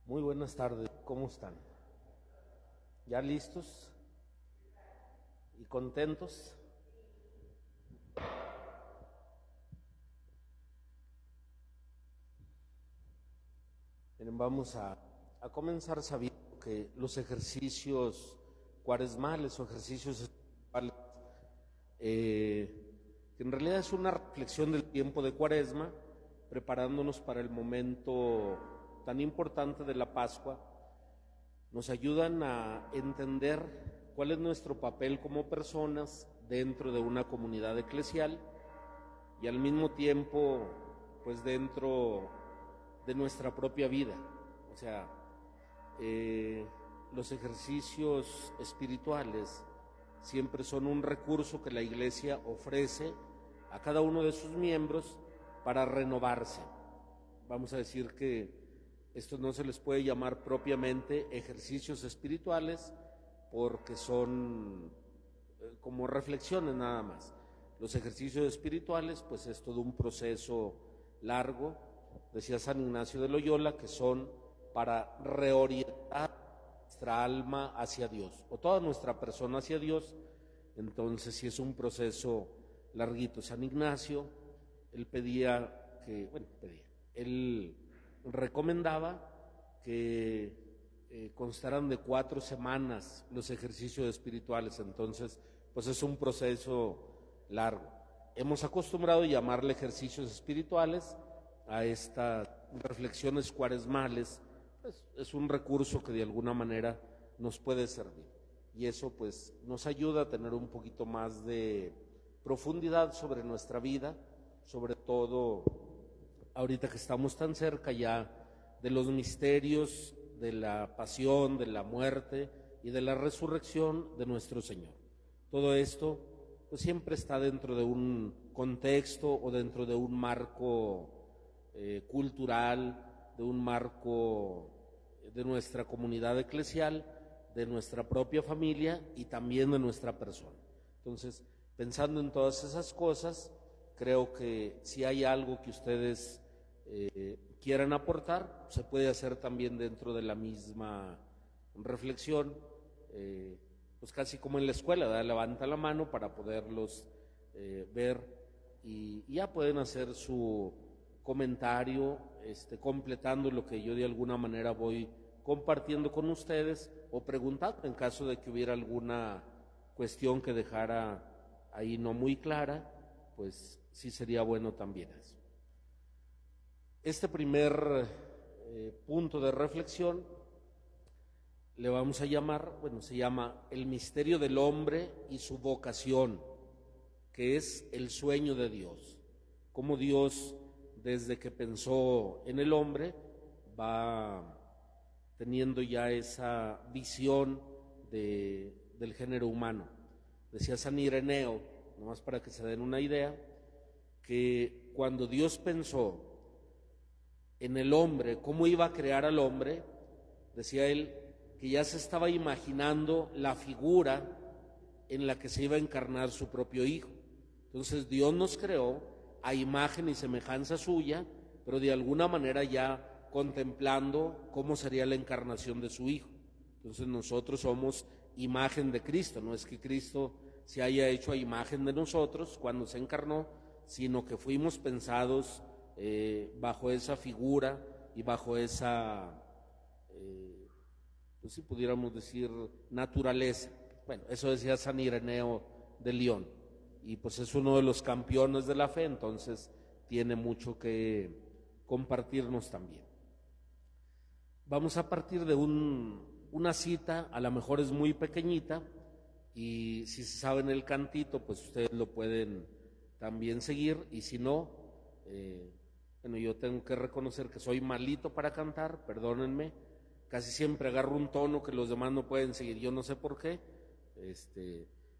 Muy buenas tardes, ¿cómo están? ¿Ya listos y contentos? Miren, vamos a comenzar sabiendo que los ejercicios cuaresmales o ejercicios espirituales, que en realidad es una reflexión del tiempo de Cuaresma, preparándonos para el momento tan importante de la Pascua, nos ayudan a entender cuál es nuestro papel como personas dentro de una comunidad eclesial y al mismo tiempo, pues dentro de nuestra propia vida. O sea, los ejercicios espirituales siempre son un recurso que la Iglesia ofrece a cada uno de sus miembros para renovarse. Vamos a decir que esto no se les puede llamar propiamente ejercicios espirituales porque son como reflexiones nada más. Los ejercicios espirituales, pues es todo un proceso largo, decía San Ignacio de Loyola, que son para reorientar nuestra alma hacia Dios, o toda nuestra persona hacia Dios. Entonces sí es un proceso larguito. San Ignacio, él él recomendaba que constaran de 4 semanas los ejercicios espirituales, entonces pues es un proceso largo. Hemos acostumbrado a llamarle ejercicios espirituales a estas reflexiones cuaresmales, pues es un recurso que de alguna manera nos puede servir y eso pues nos ayuda a tener un poquito más de profundidad sobre nuestra vida, sobre todo ahorita que estamos tan cerca ya de los misterios de la pasión, de la muerte y de la resurrección de nuestro Señor. Todo esto pues siempre está dentro de un contexto o dentro de un marco cultural, de un marco de nuestra comunidad eclesial, de nuestra propia familia y también de nuestra persona. Entonces, pensando en todas esas cosas, creo que si hay algo que ustedes quieran aportar, se puede hacer también dentro de la misma reflexión, pues casi como en la escuela, ¿verdad? Levanta la mano para poderlos ver y ya pueden hacer su comentario, completando lo que yo de alguna manera voy compartiendo con ustedes o preguntando en caso de que hubiera alguna cuestión que dejara ahí no muy clara, pues sí sería bueno también eso. Este primer punto de reflexión le vamos a llamar, se llama el misterio del hombre y su vocación, que es el sueño de Dios. Cómo Dios, desde que pensó en el hombre, va teniendo ya esa visión del género humano. Decía San Ireneo, nomás para que se den una idea, que cuando Dios pensó en el hombre, cómo iba a crear al hombre, decía él que ya se estaba imaginando la figura en la que se iba a encarnar su propio hijo. Entonces Dios nos creó a imagen y semejanza suya, pero de alguna manera ya contemplando cómo sería la encarnación de su hijo. Entonces nosotros somos imagen de Cristo, no es que Cristo se haya hecho a imagen de nosotros cuando se encarnó, sino que fuimos pensados bajo esa figura y bajo esa, pues si pudiéramos decir, naturaleza. Bueno, eso decía San Ireneo de León, y pues es uno de los campeones de la fe, entonces tiene mucho que compartirnos también. Vamos a partir de una cita, a lo mejor es muy pequeñita, y si se saben el cantito, pues ustedes lo pueden también seguir, y si no, yo tengo que reconocer que soy malito para cantar, perdónenme, casi siempre agarro un tono que los demás no pueden seguir, yo no sé por qué,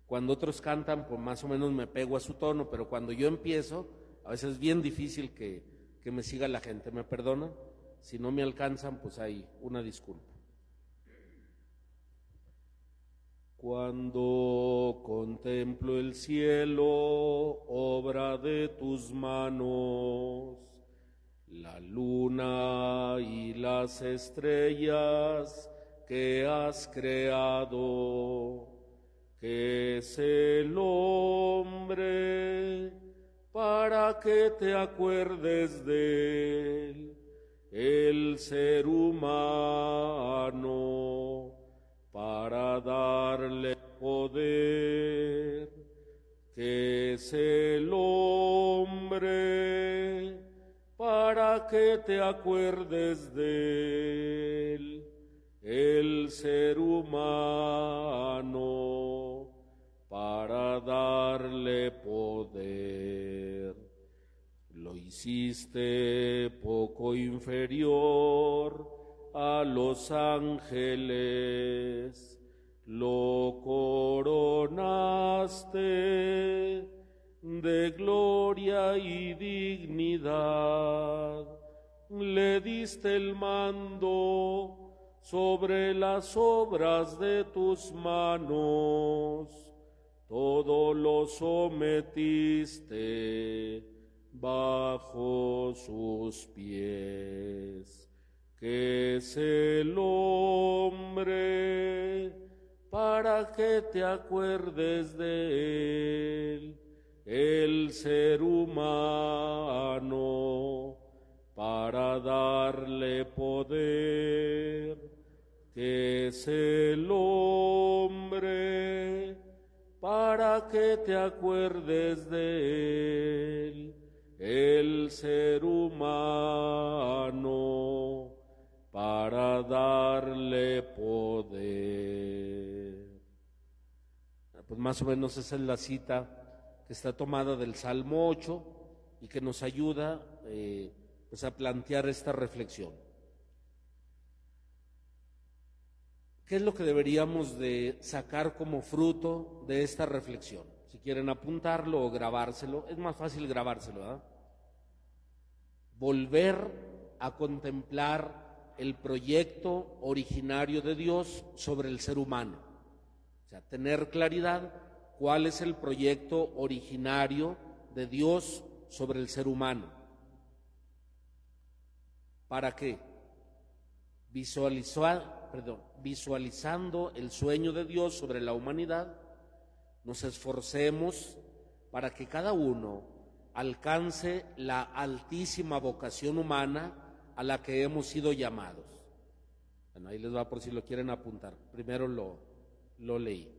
cuando otros cantan, pues más o menos me pego a su tono, pero cuando yo empiezo, a veces es bien difícil que me siga la gente, ¿me perdonan? Si no me alcanzan, pues hay una disculpa. Cuando contemplo el cielo, obra de tus manos, la luna y las las estrellas que has creado. ¿Qué es el hombre para que te acuerdes de él? El ser humano para darle poder. ¿Qué es el hombre para que te acuerdes de él? El ser humano para darle poder. Lo hiciste poco inferior a los ángeles, lo coronaste de gloria y dignidad, le diste el mando sobre las obras de tus manos, todo lo sometiste bajo sus pies. ¿Qué es el hombre para que te acuerdes de él? El ser humano para darle poder. ¿Qué es el hombre para que te acuerdes de él? El ser humano para darle poder. Pues más o menos esa es la cita que está tomada del Salmo 8 y que nos ayuda pues a plantear esta reflexión. ¿Qué es lo que deberíamos de sacar como fruto de esta reflexión? Si quieren apuntarlo o grabárselo, es más fácil grabárselo, ¿verdad? Volver a contemplar el proyecto originario de Dios sobre el ser humano. O sea, tener claridad cuál es el proyecto originario de Dios sobre el ser humano. ¿Para qué? Visualizando el sueño de Dios sobre la humanidad, nos esforcemos para que cada uno alcance la altísima vocación humana a la que hemos sido llamados. Bueno, ahí les va por si lo quieren apuntar. Primero lo leí.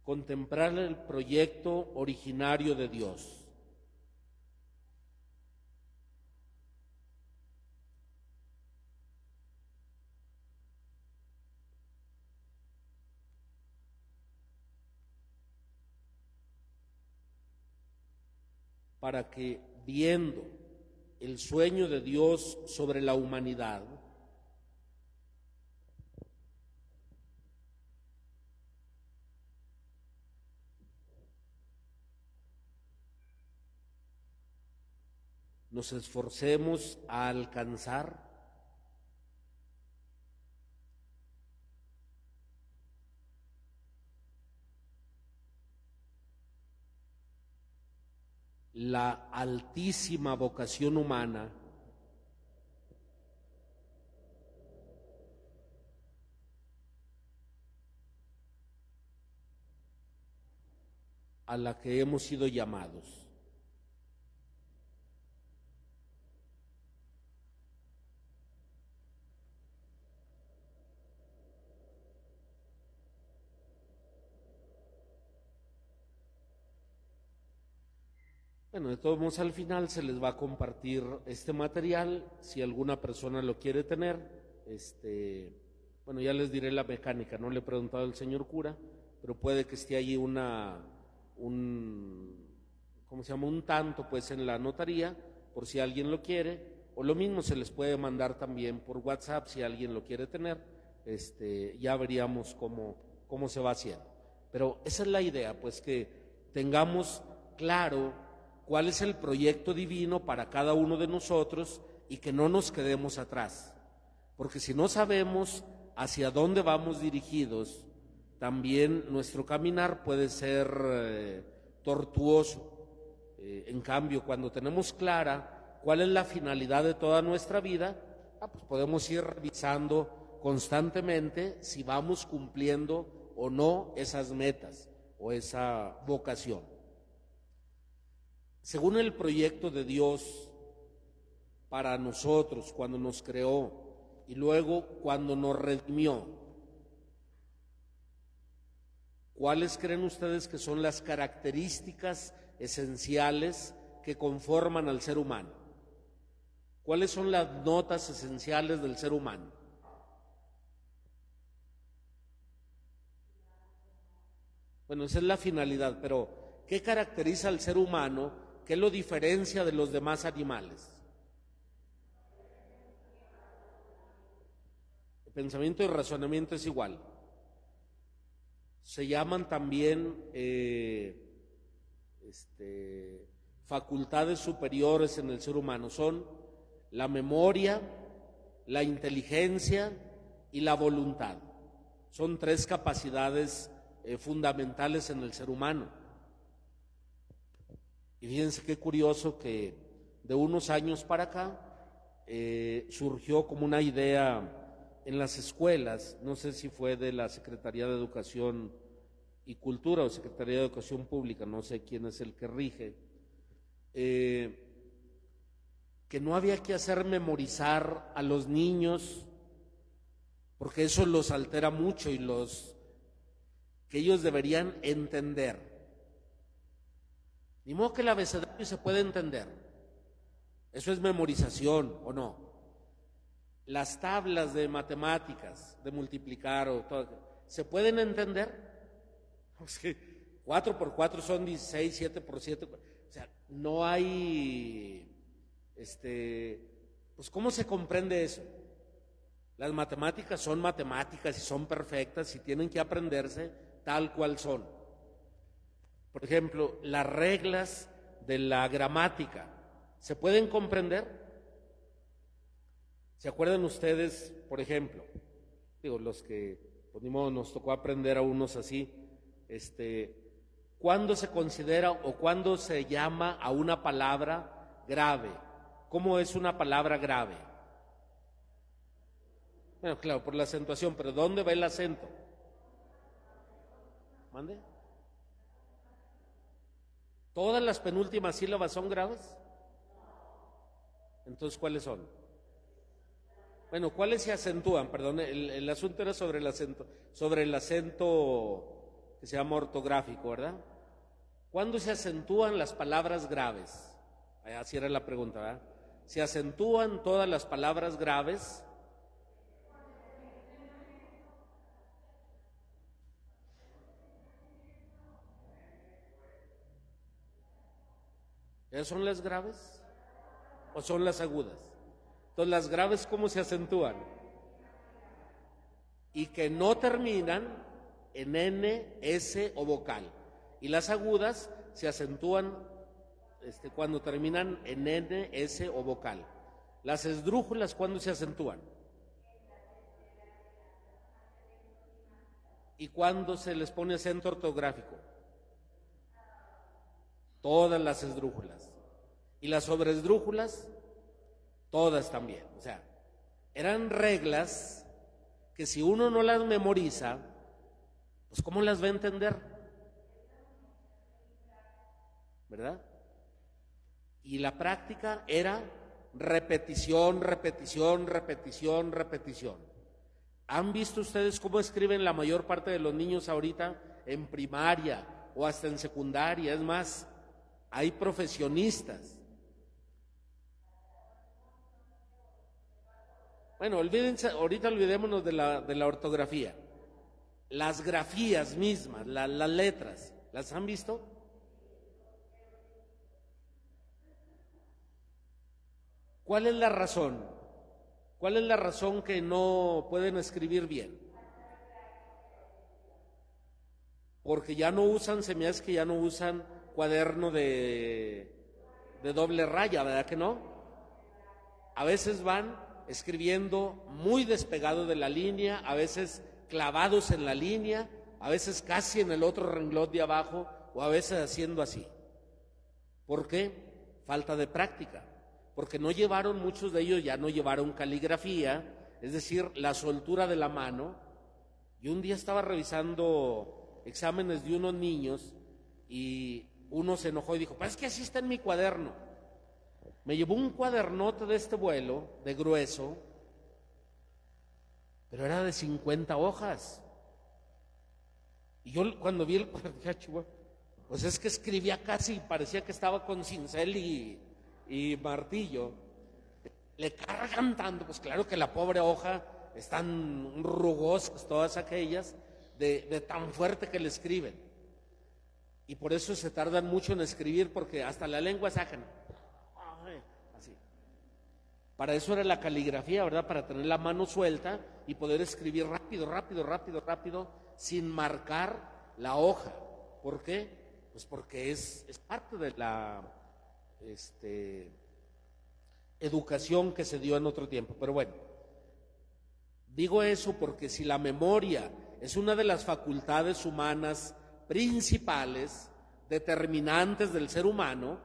Contemplar el proyecto originario de Dios. Para que, viendo el sueño de Dios sobre la humanidad, nos esforcemos a alcanzar la altísima vocación humana a la que hemos sido llamados. Bueno, de todos modos al final se les va a compartir este material, si alguna persona lo quiere tener, bueno, ya les diré la mecánica, no le he preguntado al señor cura, pero puede que esté allí un tanto pues en la notaría, por si alguien lo quiere, o lo mismo se les puede mandar también por WhatsApp si alguien lo quiere tener, ya veríamos cómo se va haciendo. Pero esa es la idea, pues que tengamos claro cuál es el proyecto divino para cada uno de nosotros y que no nos quedemos atrás. Porque si no sabemos hacia dónde vamos dirigidos, también nuestro caminar puede ser tortuoso. En cambio, cuando tenemos clara ¿cuál es la finalidad de toda nuestra vida? Pues podemos ir revisando constantemente si vamos cumpliendo o no esas metas o esa vocación. Según el proyecto de Dios para nosotros cuando nos creó y luego cuando nos redimió, ¿cuáles creen ustedes que son las características esenciales que conforman al ser humano? ¿Cuáles son las notas esenciales del ser humano? Bueno, esa es la finalidad, pero ¿qué caracteriza al ser humano? ¿Qué lo diferencia de los demás animales? El pensamiento y razonamiento es igual. Se llaman también facultades superiores en el ser humano. Son la memoria, la inteligencia y la voluntad. Son tres capacidades fundamentales en el ser humano. Y fíjense qué curioso que de unos años para acá surgió como una idea en las escuelas, no sé si fue de la Secretaría de Educación y Cultura o Secretaría de Educación Pública, no sé quién es el que rige, que no había que hacer memorizar a los niños porque eso los altera mucho y que ellos deberían entender. Ni modo que el abecedario se puede entender. Eso es memorización, ¿o no? Las tablas de matemáticas, de multiplicar, ¿se pueden entender? Pues que 4 por 4 son 16, 7 por 7, o sea, no hay, pues ¿cómo se comprende eso? Las matemáticas son matemáticas y son perfectas y tienen que aprenderse tal cual son. Por ejemplo, las reglas de la gramática, ¿se pueden comprender? ¿Se acuerdan ustedes, por ejemplo, los que pues, ni modo, nos tocó aprender a unos así, ¿cuándo se considera o cuándo se llama a una palabra grave? ¿Cómo es una palabra grave? Bueno, claro, por la acentuación, pero ¿dónde va el acento? ¿Mande? ¿Todas las penúltimas sílabas son graves? Entonces, ¿cuáles son? Bueno, ¿cuáles se acentúan? Perdón, el asunto era sobre el acento que se llama ortográfico, ¿verdad? ¿Cuándo se acentúan las palabras graves? Así era la pregunta, ¿verdad? ¿Se acentúan todas las palabras graves? ¿Esas son las graves? ¿O son las agudas? Entonces, las graves, ¿cómo se acentúan? Y que no terminan en N, S o vocal. Y las agudas se acentúan cuando terminan en N, S o vocal. Las esdrújulas, ¿cuándo se acentúan? ¿Y cuándo se les pone acento ortográfico? Todas las esdrújulas. ¿Y las sobresdrújulas? Todas también. O sea, eran reglas que si uno no las memoriza, pues ¿cómo las va a entender? ¿Verdad? Y la práctica era repetición, repetición, repetición, repetición. ¿Han visto ustedes cómo escriben la mayor parte de los niños ahorita en primaria o hasta en secundaria? Es más, hay profesionistas. Bueno, ahorita olvidémonos de la ortografía. Las grafías mismas, las letras, ¿las han visto? ¿Cuál es la razón? ¿Cuál es la razón que no pueden escribir bien? Porque ya no usan, se me hace que ya no usan cuaderno de doble raya, ¿verdad que no? A veces van escribiendo muy despegado de la línea, a veces clavados en la línea, a veces casi en el otro renglón de abajo o a veces haciendo así. ¿Por qué? Falta de práctica. porque no llevaron, muchos de ellos ya no llevaron caligrafía, es decir, la soltura de la mano. Y un día estaba revisando exámenes de unos niños y uno se enojó y dijo, pues es que así está en mi cuaderno. Me llevó un cuadernote de este vuelo, de grueso, pero era de 50 hojas. Y yo cuando vi el cuaderno dije, Chihuahua, pues es que escribía casi, parecía que estaba con cincel y martillo. Le cargan tanto, pues claro que la pobre hoja están rugosas todas aquellas, de tan fuerte que le escriben. Y por eso se tardan mucho en escribir, porque hasta la lengua sacan. Así. Para eso era la caligrafía, ¿verdad? Para tener la mano suelta y poder escribir rápido, sin marcar la hoja. ¿Por qué? Pues porque es parte de la educación que se dio en otro tiempo. Pero bueno, digo eso porque si la memoria es una de las facultades humanas principales, determinantes del ser humano,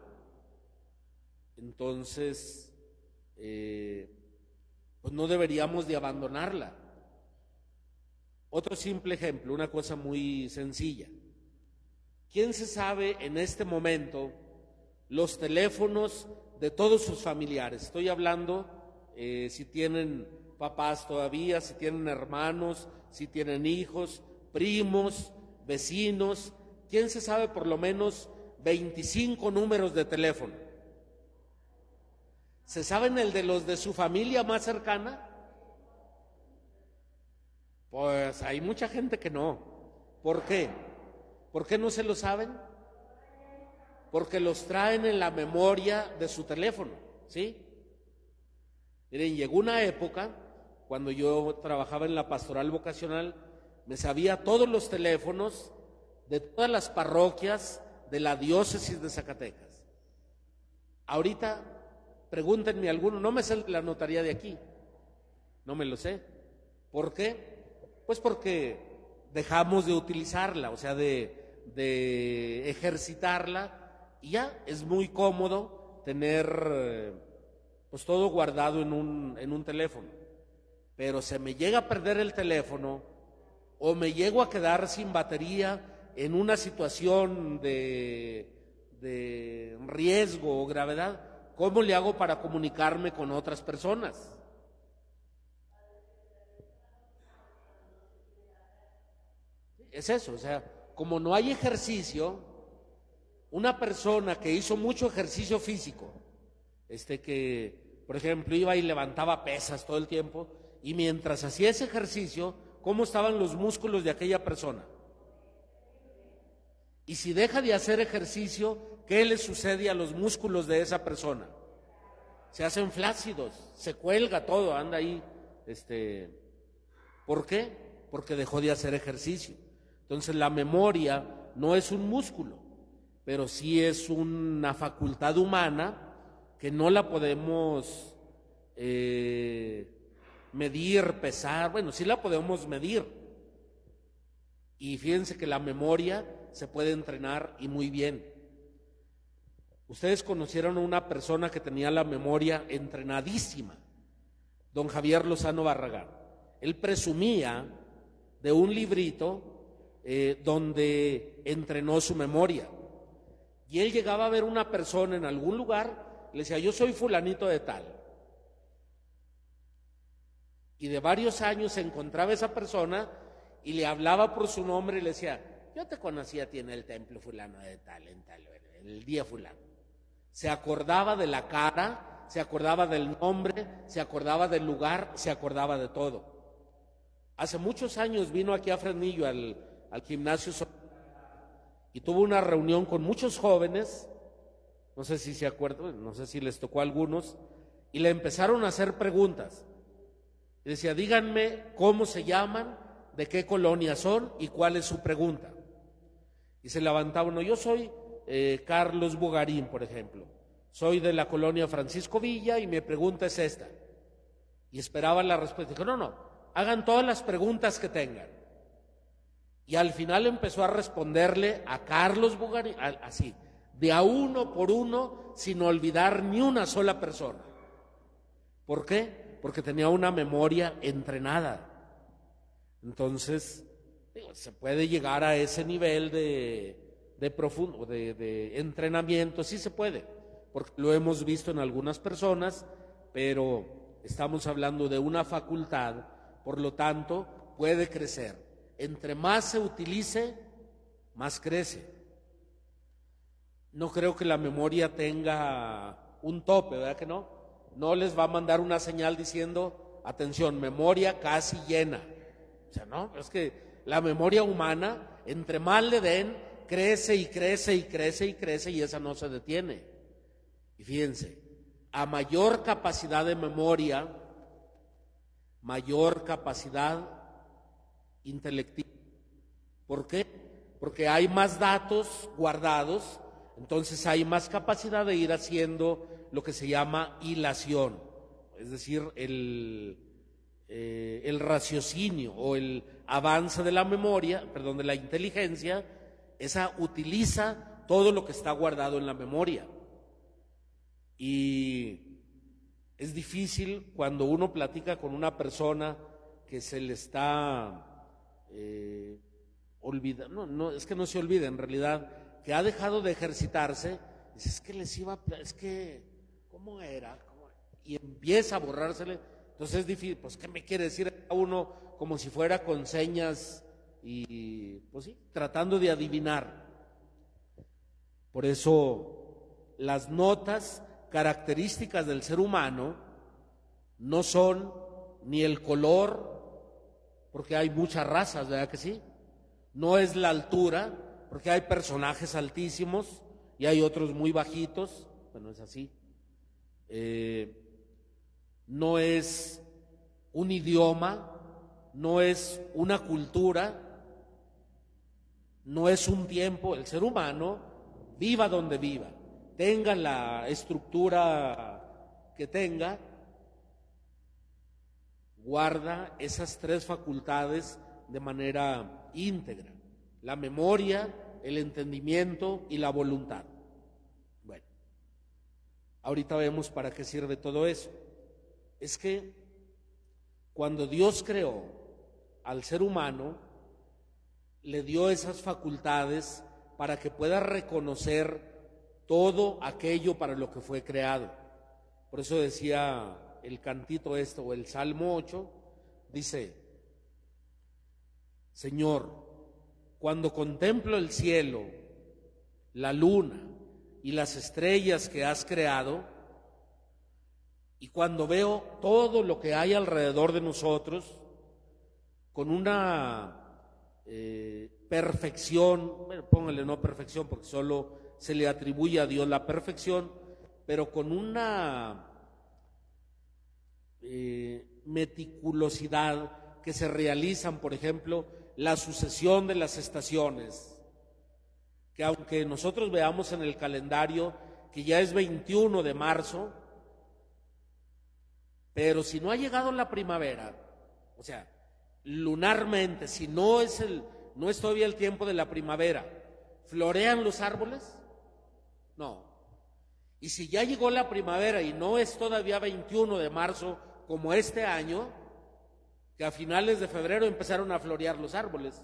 entonces pues no deberíamos de abandonarla. Otro simple ejemplo, una cosa muy sencilla. ¿Quién se sabe en este momento los teléfonos de todos sus familiares? Estoy hablando si tienen papás todavía, si tienen hermanos, si tienen hijos, primos, vecinos. ¿Quién se sabe por lo menos 25 números de teléfono? ¿Se saben el de los de su familia más cercana? Pues hay mucha gente que no. ¿Por qué? ¿Por qué no se lo saben? Porque los traen en la memoria de su teléfono, ¿sí? Miren, llegó una época, cuando yo trabajaba en la pastoral vocacional, me sabía todos los teléfonos de todas las parroquias de la diócesis de Zacatecas. Ahorita, pregúntenme alguno, no me sé la notaría de aquí, no me lo sé. ¿Por qué? Pues porque dejamos de utilizarla, o sea, de ejercitarla, y ya es muy cómodo tener pues todo guardado en un teléfono. Pero se me llega a perder el teléfono o me llego a quedar sin batería en una situación de riesgo o gravedad, ¿cómo le hago para comunicarme con otras personas? Es eso, o sea, como no hay ejercicio, una persona que hizo mucho ejercicio físico, que, por ejemplo, iba y levantaba pesas todo el tiempo, y mientras hacía ese ejercicio, ¿cómo estaban los músculos de aquella persona? Y si deja de hacer ejercicio, ¿qué le sucede a los músculos de esa persona? Se hacen flácidos, se cuelga todo, anda ahí. ¿Por qué? Porque dejó de hacer ejercicio. Entonces la memoria no es un músculo, pero sí es una facultad humana que no la podemos medir, pesar. Bueno, sí la podemos medir. Y fíjense que la memoria se puede entrenar y muy bien. Ustedes conocieron a una persona que tenía la memoria entrenadísima, don Javier Lozano Barragán. Él presumía de un librito donde entrenó su memoria. Y él llegaba a ver una persona en algún lugar, le decía, yo soy fulanito de tal. Y de varios años se encontraba esa persona y le hablaba por su nombre y le decía, yo te conocí a ti en el templo fulano de tal, en el día fulano. Se acordaba de la cara, se acordaba del nombre, se acordaba del lugar, se acordaba de todo. Hace muchos años vino aquí a Fresnillo al gimnasio y tuvo una reunión con muchos jóvenes, no sé si se acuerdan, no sé si les tocó a algunos, y le empezaron a hacer preguntas. Y decía, díganme cómo se llaman, de qué colonia son y cuál es su pregunta. Y se levantaba uno, yo soy Carlos Bugarín, por ejemplo, soy de la colonia Francisco Villa y mi pregunta es esta. Y esperaba la respuesta. Dijo, no, hagan todas las preguntas que tengan. Y al final empezó a responderle a Carlos Bugarín, así, de a uno por uno, sin olvidar ni una sola persona. ¿Por qué? Porque tenía una memoria entrenada. Entonces, se puede llegar a ese nivel de profundo, de entrenamiento, sí se puede, porque lo hemos visto en algunas personas, pero estamos hablando de una facultad, por lo tanto, puede crecer. Entre más se utilice, más crece. No creo que la memoria tenga un tope, ¿verdad que no? No les va a mandar una señal diciendo, atención, memoria casi llena. O sea, no, es que la memoria humana, entre más le den, crece y crece y crece y crece, y esa no se detiene. Y fíjense, a mayor capacidad de memoria, mayor capacidad intelectiva. ¿Por qué? Porque hay más datos guardados, entonces hay más capacidad de ir haciendo lo que se llama hilación, es decir, el raciocinio o el avance de la memoria, perdón, de la inteligencia, esa utiliza todo lo que está guardado en la memoria. Y es difícil cuando uno platica con una persona que se le está olvidando, no, es que no se olvida en realidad, que ha dejado de ejercitarse, dice, es que les iba, es que, ¿cómo era? Y empieza a borrársele. Entonces es difícil, pues ¿qué me quiere decir a uno? Como si fuera con señas y pues sí, tratando de adivinar. Por eso las notas características del ser humano no son ni el color, porque hay muchas razas, ¿verdad que sí? No es la altura, porque hay personajes altísimos y hay otros muy bajitos, bueno, es así. No es un idioma, no es una cultura, no es un tiempo. El ser humano, viva donde viva, tenga la estructura que tenga, guarda esas tres facultades de manera íntegra: la memoria, el entendimiento y la voluntad. Bueno, ahorita vemos para qué sirve todo eso. Es que cuando Dios creó al ser humano, le dio esas facultades para que pueda reconocer todo aquello para lo que fue creado. Por eso decía el cantito o el Salmo 8, dice: Señor, cuando contemplo el cielo, la luna y las estrellas que has creado, y cuando veo todo lo que hay alrededor de nosotros, con una perfección, bueno, póngale no perfección porque solo se le atribuye a Dios la perfección, pero con una meticulosidad que se realizan, por ejemplo, la sucesión de las estaciones, que aunque nosotros veamos en el calendario que ya es 21 de marzo, pero si no ha llegado la primavera, o sea, lunarmente, si no es todavía el tiempo de la primavera, ¿florean los árboles? No. Y si ya llegó la primavera y no es todavía 21 de marzo como este año, que a finales de febrero empezaron a florear los árboles,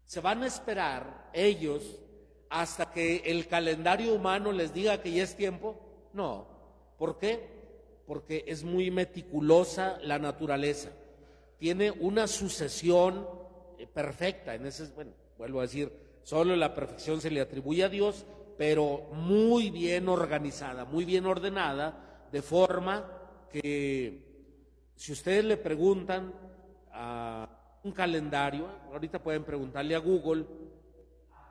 ¿se van a esperar ellos hasta que el calendario humano les diga que ya es tiempo? No. ¿Por qué? Porque es muy meticulosa la naturaleza, tiene una sucesión perfecta. En ese, bueno, vuelvo a decir, solo la perfección se le atribuye a Dios, pero muy bien organizada, muy bien ordenada, de forma que si ustedes le preguntan a un calendario, ahorita pueden preguntarle a Google,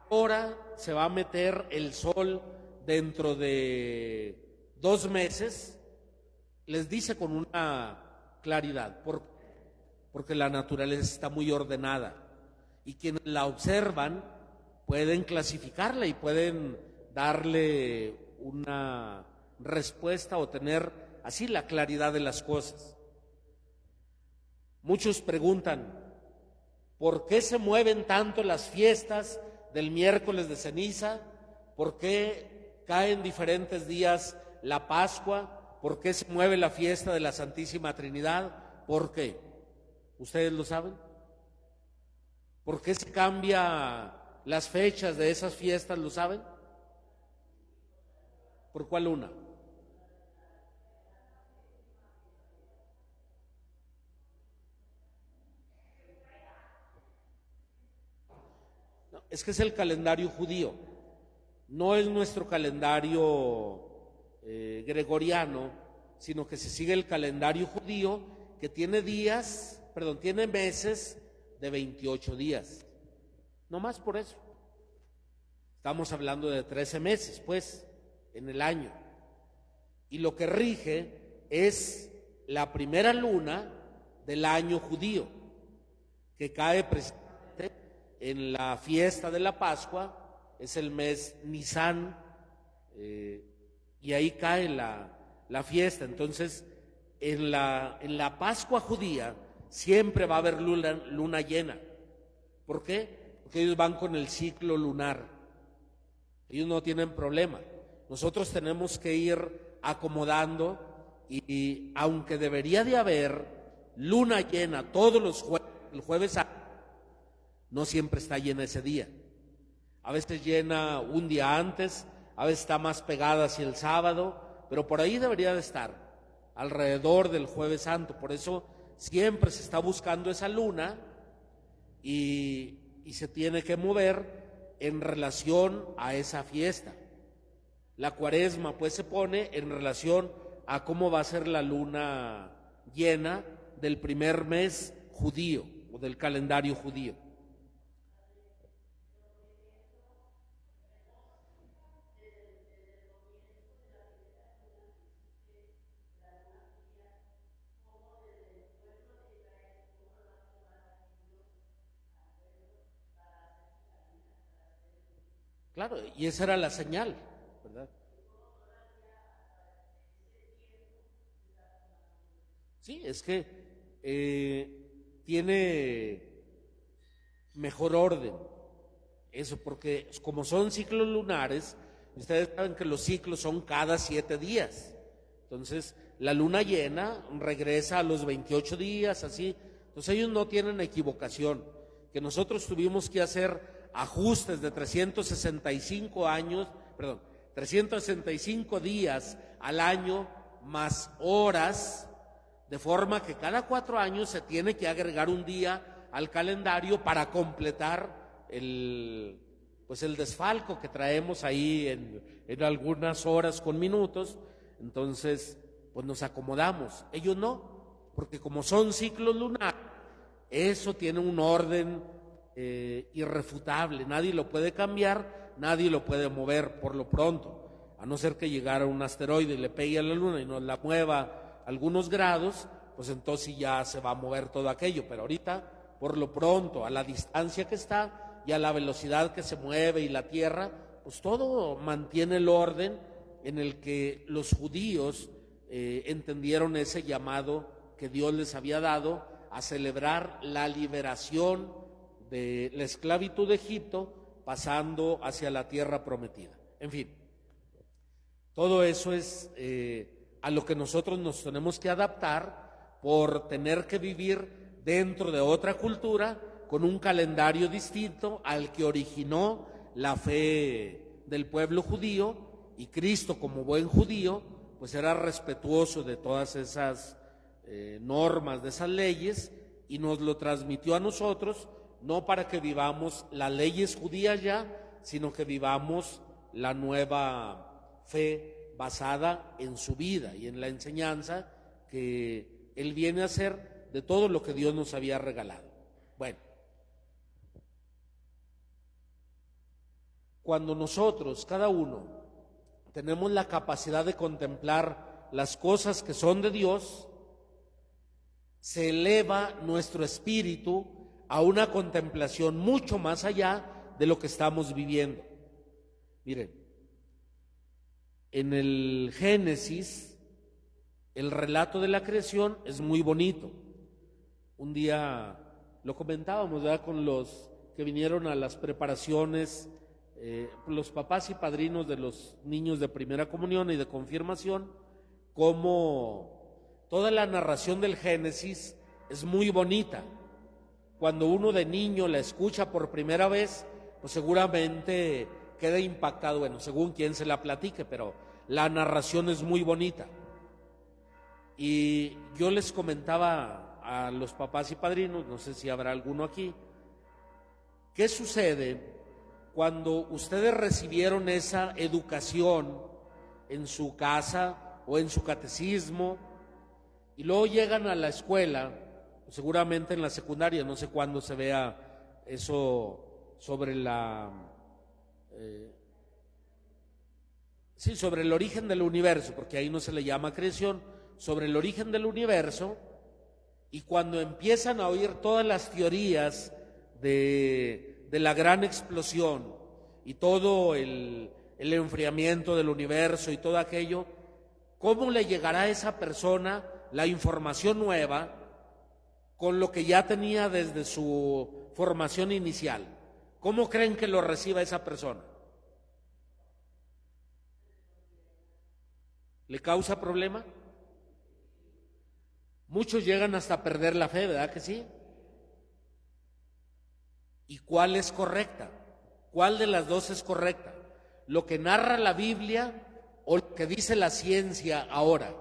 ahora se va a meter el sol dentro de 2 meses, les dice con una claridad, porque la naturaleza está muy ordenada y quienes la observan pueden clasificarla y pueden darle una respuesta o tener así la claridad de las cosas. Muchos preguntan, ¿por qué se mueven tanto las fiestas del miércoles de ceniza? ¿Por qué caen diferentes días la Pascua? ¿Por qué se mueve la fiesta de la Santísima Trinidad? ¿Por qué? ¿Ustedes lo saben? ¿Por qué se cambia las fechas de esas fiestas? ¿Lo saben? ¿Por cuál una? No, es que es el calendario judío, no es nuestro calendario gregoriano, sino que se sigue el calendario judío que tiene tiene meses de 28 días. No más por eso. Estamos hablando de 13 meses, pues, en el año. Y lo que rige es la primera luna del año judío, que cae precisamente en la fiesta de la Pascua, es el mes Nisan, y ahí cae la fiesta. Entonces, en la Pascua judía siempre va a haber luna llena. ¿Por qué? Porque ellos van con el ciclo lunar. Ellos no tienen problema. Nosotros tenemos que ir acomodando y aunque debería de haber luna llena todos los jueves, el jueves santo, no siempre está llena ese día. A veces llena un día antes, a veces está más pegada hacia el sábado, pero por ahí debería de estar, alrededor del jueves santo. Por eso siempre se está buscando esa luna y se tiene que mover en relación a esa fiesta. La Cuaresma pues se pone en relación a cómo va a ser la luna llena del primer mes judío o del calendario judío. Claro, y esa era la señal, ¿verdad? Sí, es que tiene mejor orden eso, porque como son ciclos lunares, ustedes saben que los ciclos son cada 7 días. Entonces, la luna llena regresa a los 28 días, así. Entonces, ellos no tienen equivocación. Que nosotros tuvimos que hacer ajustes de 365 días al año, más horas, de forma que cada 4 años se tiene que agregar un día al calendario para completar el desfalco que traemos ahí en algunas horas con minutos. Entonces, pues nos acomodamos. Ellos no, porque como son ciclos lunares, eso tiene un orden irrefutable. Nadie lo puede cambiar, nadie lo puede mover por lo pronto, a no ser que llegara un asteroide y le pegue a la luna y nos la mueva algunos grados, pues entonces ya se va a mover todo aquello. Pero ahorita, por lo pronto, a la distancia que está y a la velocidad que se mueve y la Tierra, pues todo mantiene el orden en el que los judíos entendieron ese llamado que Dios les había dado a celebrar la liberación de la esclavitud de Egipto, pasando hacia la tierra prometida. En fin, todo eso es a lo que nosotros nos tenemos que adaptar por tener que vivir dentro de otra cultura con un calendario distinto al que originó la fe del pueblo judío, y Cristo, como buen judío, pues era respetuoso de todas esas normas, de esas leyes, y nos lo transmitió a nosotros, no para que vivamos las leyes judías ya, sino que vivamos la nueva fe basada en su vida y en la enseñanza que Él viene a hacer de todo lo que Dios nos había regalado. Bueno, cuando nosotros, cada uno, tenemos la capacidad de contemplar las cosas que son de Dios, se eleva nuestro espíritu a una contemplación mucho más allá de lo que estamos viviendo. Miren, en el Génesis, el relato de la creación es muy bonito. Un día lo comentábamos, ¿verdad?, con los que vinieron a las preparaciones, los papás y padrinos de los niños de primera comunión y de confirmación, cómo toda la narración del Génesis es muy bonita. Cuando uno de niño la escucha por primera vez, pues seguramente queda impactado, bueno, según quien se la platique, pero la narración es muy bonita. Y yo les comentaba a los papás y padrinos, no sé si habrá alguno aquí, ¿qué sucede cuando ustedes recibieron esa educación en su casa o en su catecismo y luego llegan a la escuela, seguramente en la secundaria, no sé cuándo se vea eso sobre sobre el origen del universo, porque ahí no se le llama creación, sobre el origen del universo, y cuando empiezan a oír todas las teorías de la gran explosión y todo el enfriamiento del universo y todo aquello, ¿cómo le llegará a esa persona la información nueva con lo que ya tenía desde su formación inicial? ¿Cómo creen que lo reciba esa persona? ¿Le causa problema? Muchos llegan hasta perder la fe, ¿verdad que sí? ¿Y cuál es correcta? ¿Cuál de las dos es correcta? ¿Lo que narra la Biblia o lo que dice la ciencia ahora?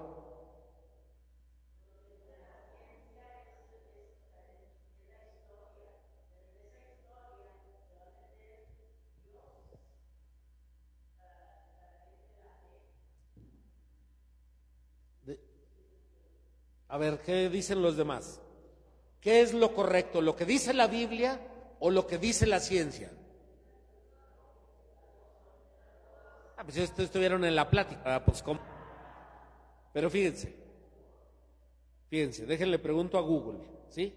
A ver, ¿qué dicen los demás? ¿Qué es lo correcto? ¿Lo que dice la Biblia o lo que dice la ciencia? Pues estuvieron en la plática, pues ¿cómo? Pero fíjense, déjenle pregunto a Google, ¿sí?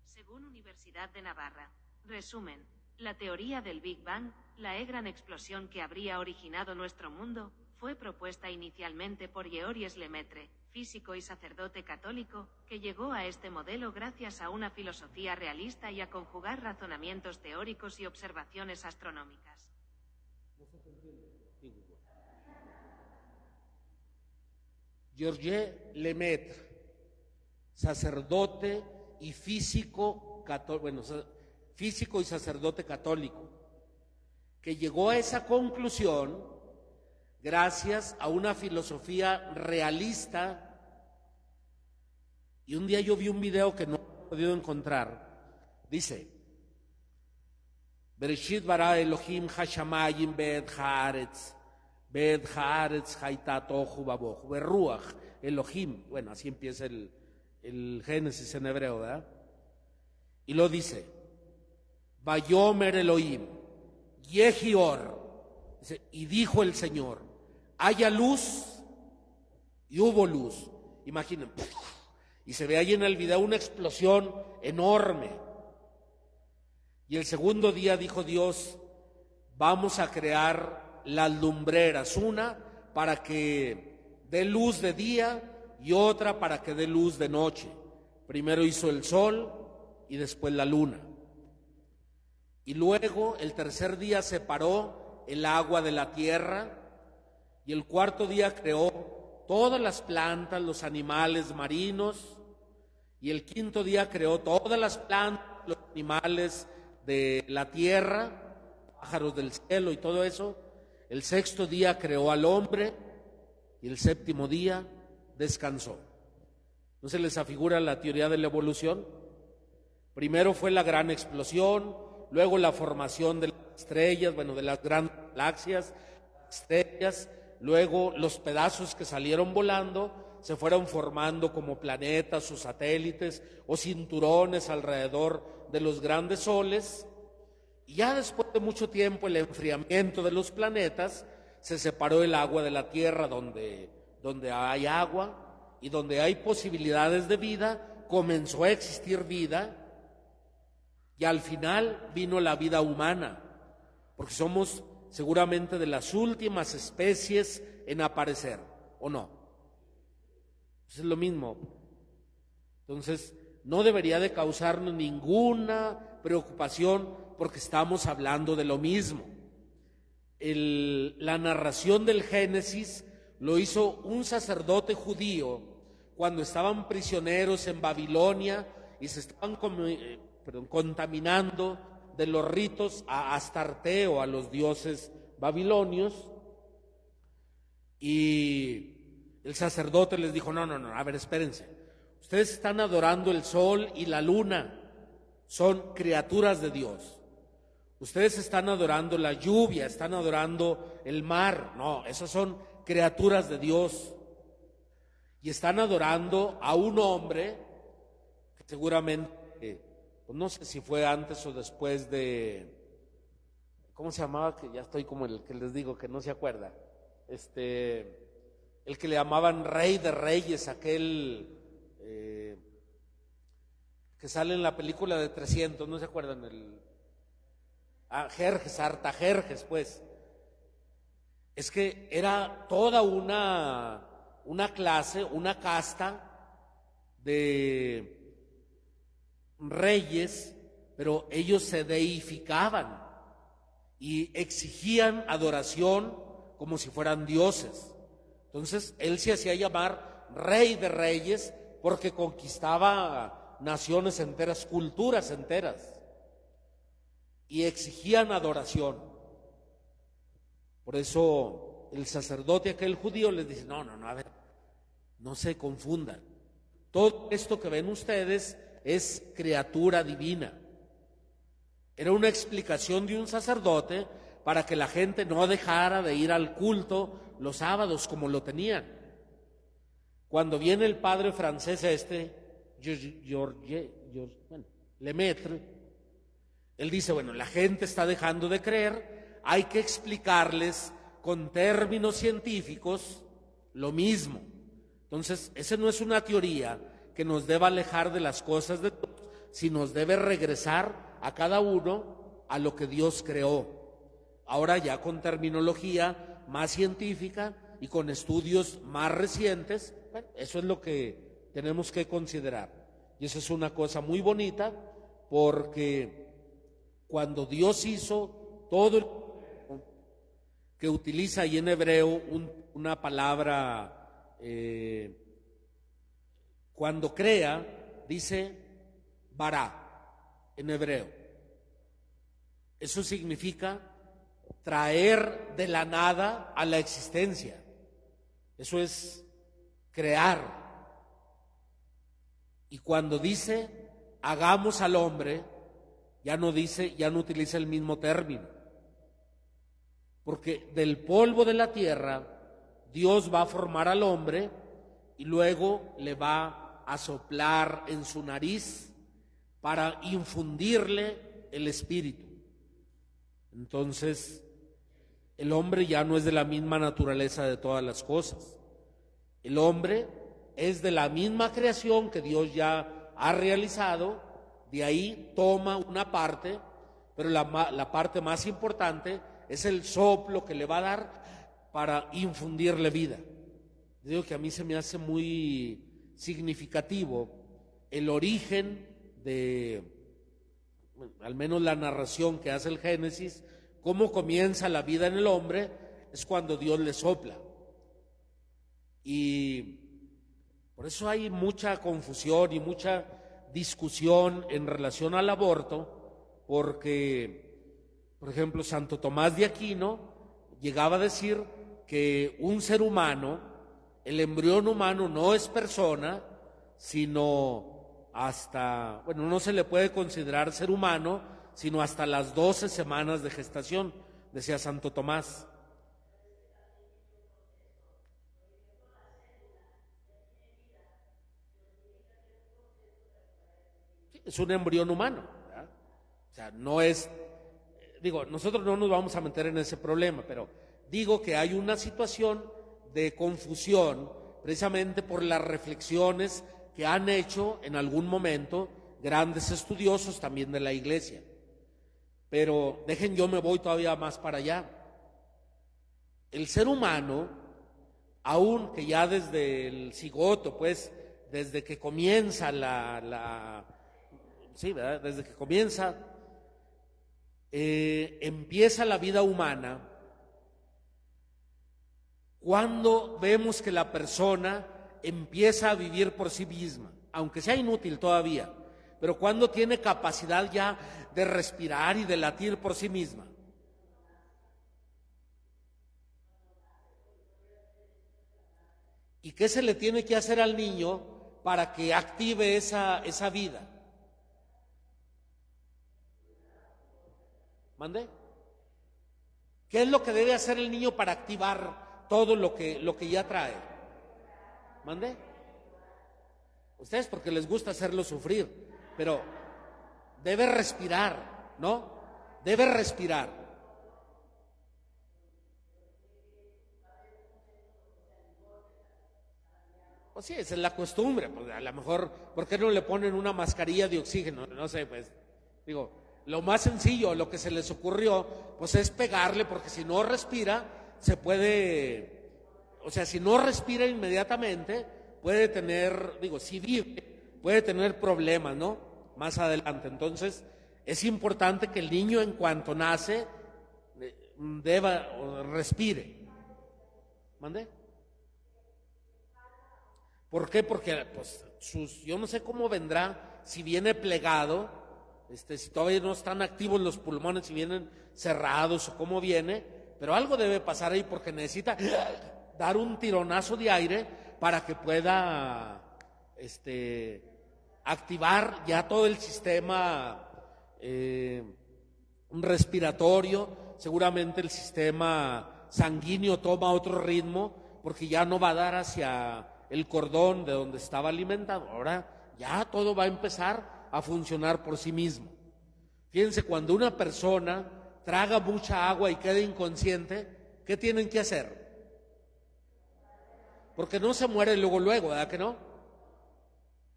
Según Universidad de Navarra. Resumen. La teoría del Big Bang, la gran explosión que habría originado nuestro mundo, fue propuesta inicialmente por Georges Lemaitre, físico y sacerdote católico, que llegó a este modelo gracias a una filosofía realista y a conjugar razonamientos teóricos y observaciones astronómicas. Georges Lemaitre, sacerdote y físico católico, bueno, físico y sacerdote católico, que llegó a esa conclusión gracias a una filosofía realista. Y un día yo vi un video que no he podido encontrar. Dice: Bereshit bara Elohim hashamayim bed haaretz haita tohu babohu berruach Elohim. Bueno, así empieza el Génesis en hebreo, ¿verdad? Y lo dice: Vayomer Elohim Yehi Or. Dice, y dijo el Señor: haya luz, y hubo luz. Imaginen, y se ve ahí en el video una explosión enorme. Y el segundo día dijo Dios: vamos a crear las lumbreras, una para que dé luz de día y otra para que dé luz de noche. Primero hizo el sol y después la luna. Y luego el tercer día separó el agua de la tierra, y el cuarto día creó todas las plantas, los animales marinos, y el quinto día creó todas las plantas, los animales de la tierra, pájaros del cielo y todo eso. El sexto día creó al hombre y el séptimo día descansó. ¿No se les afigura la teoría de la evolución? Primero fue la gran explosión, luego la formación de las estrellas, bueno, de las grandes galaxias, estrellas, luego los pedazos que salieron volando se fueron formando como planetas o satélites o cinturones alrededor de los grandes soles, y ya después de mucho tiempo el enfriamiento de los planetas, se separó el agua de la tierra, donde hay agua y donde hay posibilidades de vida, comenzó a existir vida, y al final vino la vida humana, porque somos seguramente de las últimas especies en aparecer, ¿o no? Es lo mismo. Entonces, no debería de causarnos ninguna preocupación porque estamos hablando de lo mismo. La narración del Génesis lo hizo un sacerdote judío cuando estaban prisioneros en Babilonia y se estaban contaminando de los ritos a Astarte o a los dioses babilonios, y el sacerdote les dijo, no, a ver, espérense, ustedes están adorando el sol y la luna, son criaturas de Dios. Ustedes están adorando la lluvia, están adorando el mar, no, esas son criaturas de Dios. Y están adorando a un hombre que seguramente, pues no sé si fue antes o después de, ¿cómo se llamaba? Que ya estoy como el que les digo que no se acuerda. El que le llamaban Rey de Reyes, aquel que sale en la película de 300, ¿no se acuerdan? Jerjes, Artajerjes, pues. Es que era toda una clase, una casta de reyes, pero ellos se deificaban y exigían adoración como si fueran dioses. Entonces él se hacía llamar Rey de Reyes porque conquistaba naciones enteras, culturas enteras, y exigían adoración. Por eso el sacerdote aquel judío les dice, no, a ver, no se confundan. Todo esto que ven ustedes es criatura divina. Era una explicación de un sacerdote para que la gente no dejara de ir al culto los sábados como lo tenían. Cuando viene el padre francés Lemaitre, él dice, bueno, la gente está dejando de creer, hay que explicarles con términos científicos lo mismo. Entonces, esa no es una teoría que nos deba alejar de las cosas de Dios, sino nos debe regresar a cada uno a lo que Dios creó. Ahora ya con terminología más científica y con estudios más recientes, bueno, eso es lo que tenemos que considerar. Y eso es una cosa muy bonita, porque cuando Dios hizo todo el que utiliza ahí en hebreo una palabra, cuando crea, dice bará en hebreo. Eso significa traer de la nada a la existencia. Eso es crear. Y cuando dice hagamos al hombre, ya no utiliza el mismo término. Porque del polvo de la tierra Dios va a formar al hombre y luego le va a soplar en su nariz para infundirle el espíritu. Entonces, el hombre ya no es de la misma naturaleza de todas las cosas. El hombre es de la misma creación que Dios ya ha realizado, de ahí toma una parte, pero la parte más importante es el soplo que le va a dar para infundirle vida. Digo que a mí se me hace muy significativo el origen de, al menos la narración que hace el Génesis, cómo comienza la vida en el hombre, es cuando Dios le sopla. Y por eso hay mucha confusión y mucha discusión en relación al aborto, porque, por ejemplo, Santo Tomás de Aquino llegaba a decir que un ser humano, el embrión humano no es persona, sino hasta, bueno, no se le puede considerar ser humano, sino hasta las 12 semanas de gestación, decía Santo Tomás. Es un embrión humano, ¿verdad? O sea, no es, digo, nosotros no nos vamos a meter en ese problema, pero digo que hay una situación de confusión precisamente por las reflexiones que han hecho en algún momento grandes estudiosos también de la Iglesia. Pero yo me voy todavía más para allá. El ser humano, aun que ya desde el cigoto, pues, desde que comienza sí, ¿verdad? Desde que comienza, empieza la vida humana, cuando vemos que la persona empieza a vivir por sí misma, aunque sea inútil todavía, pero cuando tiene capacidad ya de respirar y de latir por sí misma. ¿Y qué se le tiene que hacer al niño para que active esa vida? ¿Mande? ¿Qué es lo que debe hacer el niño para activar todo lo que ya trae? ¿Mande? Ustedes porque les gusta hacerlo sufrir, pero debe respirar, ¿no? Debe respirar. Pues sí, esa es la costumbre, pues a lo mejor, ¿por qué no le ponen una mascarilla de oxígeno? No sé, pues, digo, lo más sencillo, lo que se les ocurrió, pues es pegarle, porque si no respira, se puede, o sea, si no respira inmediatamente, puede tener, digo, si vive, puede tener problemas, ¿no? Más adelante. Entonces, es importante que el niño en cuanto nace, deba o respire. ¿Mande? ¿Por qué? Porque pues yo no sé cómo vendrá, si viene plegado, si todavía no están activos los pulmones, si vienen cerrados o cómo viene, pero algo debe pasar ahí porque necesita dar un tironazo de aire para que pueda activar ya todo el sistema respiratorio. Seguramente el sistema sanguíneo toma otro ritmo porque ya no va a dar hacia el cordón de donde estaba alimentado. Ahora ya todo va a empezar a funcionar por sí mismo. Fíjense, cuando una persona traga mucha agua y queda inconsciente, ¿qué tienen que hacer? Porque no se muere luego, ¿verdad que no?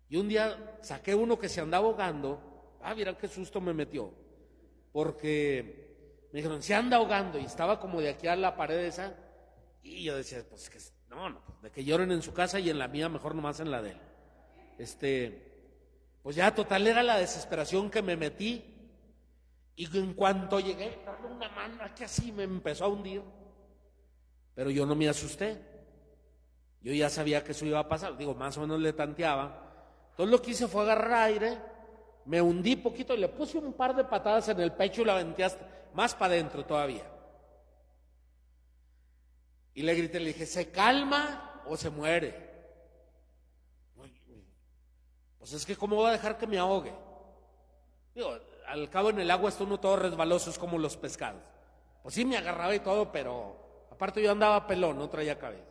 Y un día saqué uno que se andaba ahogando. Mira qué susto me metió, porque me dijeron, se anda ahogando, y estaba como de aquí a la pared esa, y yo decía, pues que no, de que lloren en su casa y en la mía, mejor nomás en la de él. Pues ya total era la desesperación que me metí, y en cuanto llegué, darle una mano que así me empezó a hundir, pero yo no me asusté, yo ya sabía que eso iba a pasar, digo, más o menos le tanteaba. Entonces lo que hice fue agarrar aire, me hundí poquito y le puse un par de patadas en el pecho y la aventé más para adentro todavía. Y le grité, le dije, ¿se calma o se muere? Pues es que ¿cómo va a dejar que me ahogue? Digo, al cabo en el agua está uno todo resbaloso, es como los pescados. Pues sí me agarraba y todo, pero aparte yo andaba pelón, no traía cabeza.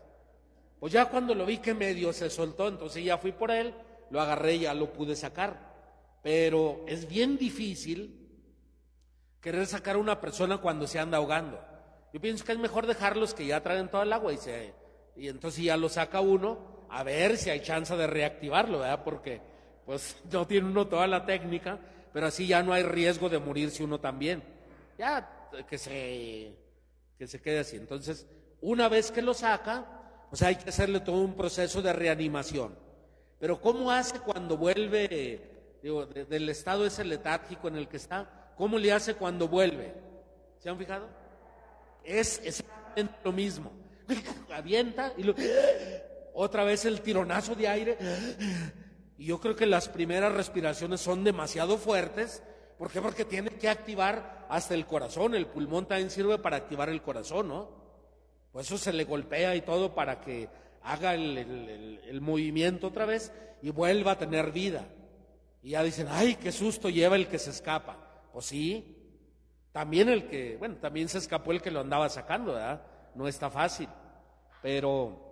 Pues ya cuando lo vi que medio se soltó, entonces ya fui por él, lo agarré y ya lo pude sacar. Pero es bien difícil querer sacar a una persona cuando se anda ahogando. Yo pienso que es mejor dejarlos que ya traen todo el agua y entonces ya lo saca uno, a ver si hay chance de reactivarlo, ¿verdad? Porque pues no tiene uno toda la técnica, pero así ya no hay riesgo de morirse uno también. Ya que se quede así. Entonces, una vez que lo saca, pues hay que hacerle todo un proceso de reanimación. Pero ¿cómo hace cuando vuelve, del estado ese letárgico en el que está? ¿Cómo le hace cuando vuelve? ¿Se han fijado? Es exactamente lo mismo. Avienta y otra vez el tironazo de aire. Y yo creo que las primeras respiraciones son demasiado fuertes. ¿Por qué? Porque tiene que activar hasta el corazón. El pulmón también sirve para activar el corazón, ¿no? Por eso se le golpea y todo para que haga el movimiento otra vez y vuelva a tener vida. Y ya dicen, ay, qué susto lleva el que se escapa. Pues sí, también también se escapó el que lo andaba sacando, ¿verdad? No está fácil, pero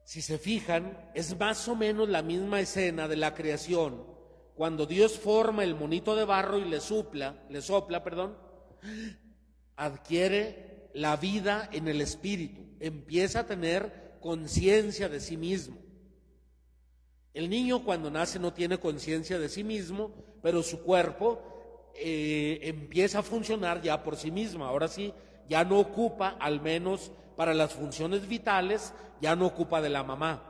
si se fijan, es más o menos la misma escena de la creación, cuando Dios forma el monito de barro y le sopla, adquiere la vida en el espíritu, empieza a tener conciencia de sí mismo. El niño cuando nace no tiene conciencia de sí mismo, pero su cuerpo empieza a funcionar ya por sí mismo. Ahora sí, ya no ocupa, al menos para las funciones vitales, ya no ocupa de la mamá.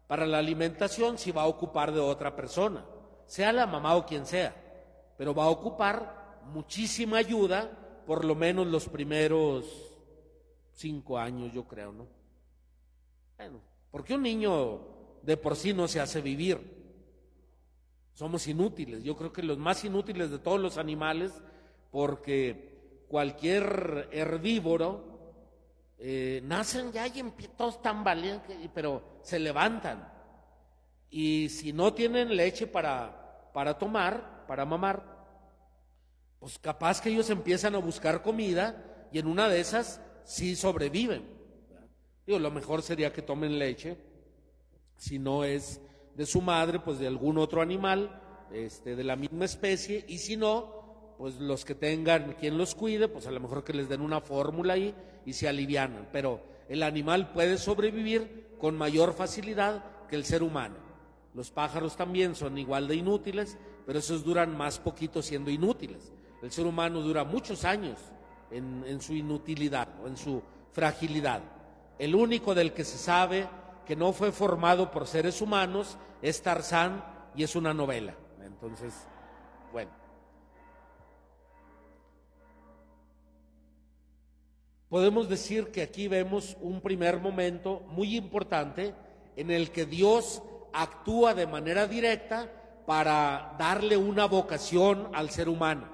Para la alimentación sí va a ocupar de otra persona, sea la mamá o quien sea, pero va a ocupar muchísima ayuda, por lo menos los primeros 5 años, yo creo, ¿no? Bueno, porque un niño de por sí no se hace vivir. Somos inútiles, yo creo que los más inútiles de todos los animales, porque cualquier herbívoro nacen ya y todos tambalean, pero se levantan. Y si no tienen leche para tomar, para mamar, pues capaz que ellos empiezan a buscar comida y en una de esas sí sobreviven. Digo, lo mejor sería que tomen leche, si no es de su madre, pues de algún otro animal, de la misma especie, y si no, pues los que tengan quien los cuide, pues a lo mejor que les den una fórmula ahí y se alivianan, pero el animal puede sobrevivir con mayor facilidad que el ser humano. Los pájaros también son igual de inútiles, pero esos duran más poquito siendo inútiles. El ser humano dura muchos años en su inutilidad o en su fragilidad. El único del que se sabe que no fue formado por seres humanos es Tarzán, y es una novela. Entonces, bueno. Podemos decir que aquí vemos un primer momento muy importante en el que Dios actúa de manera directa para darle una vocación al ser humano.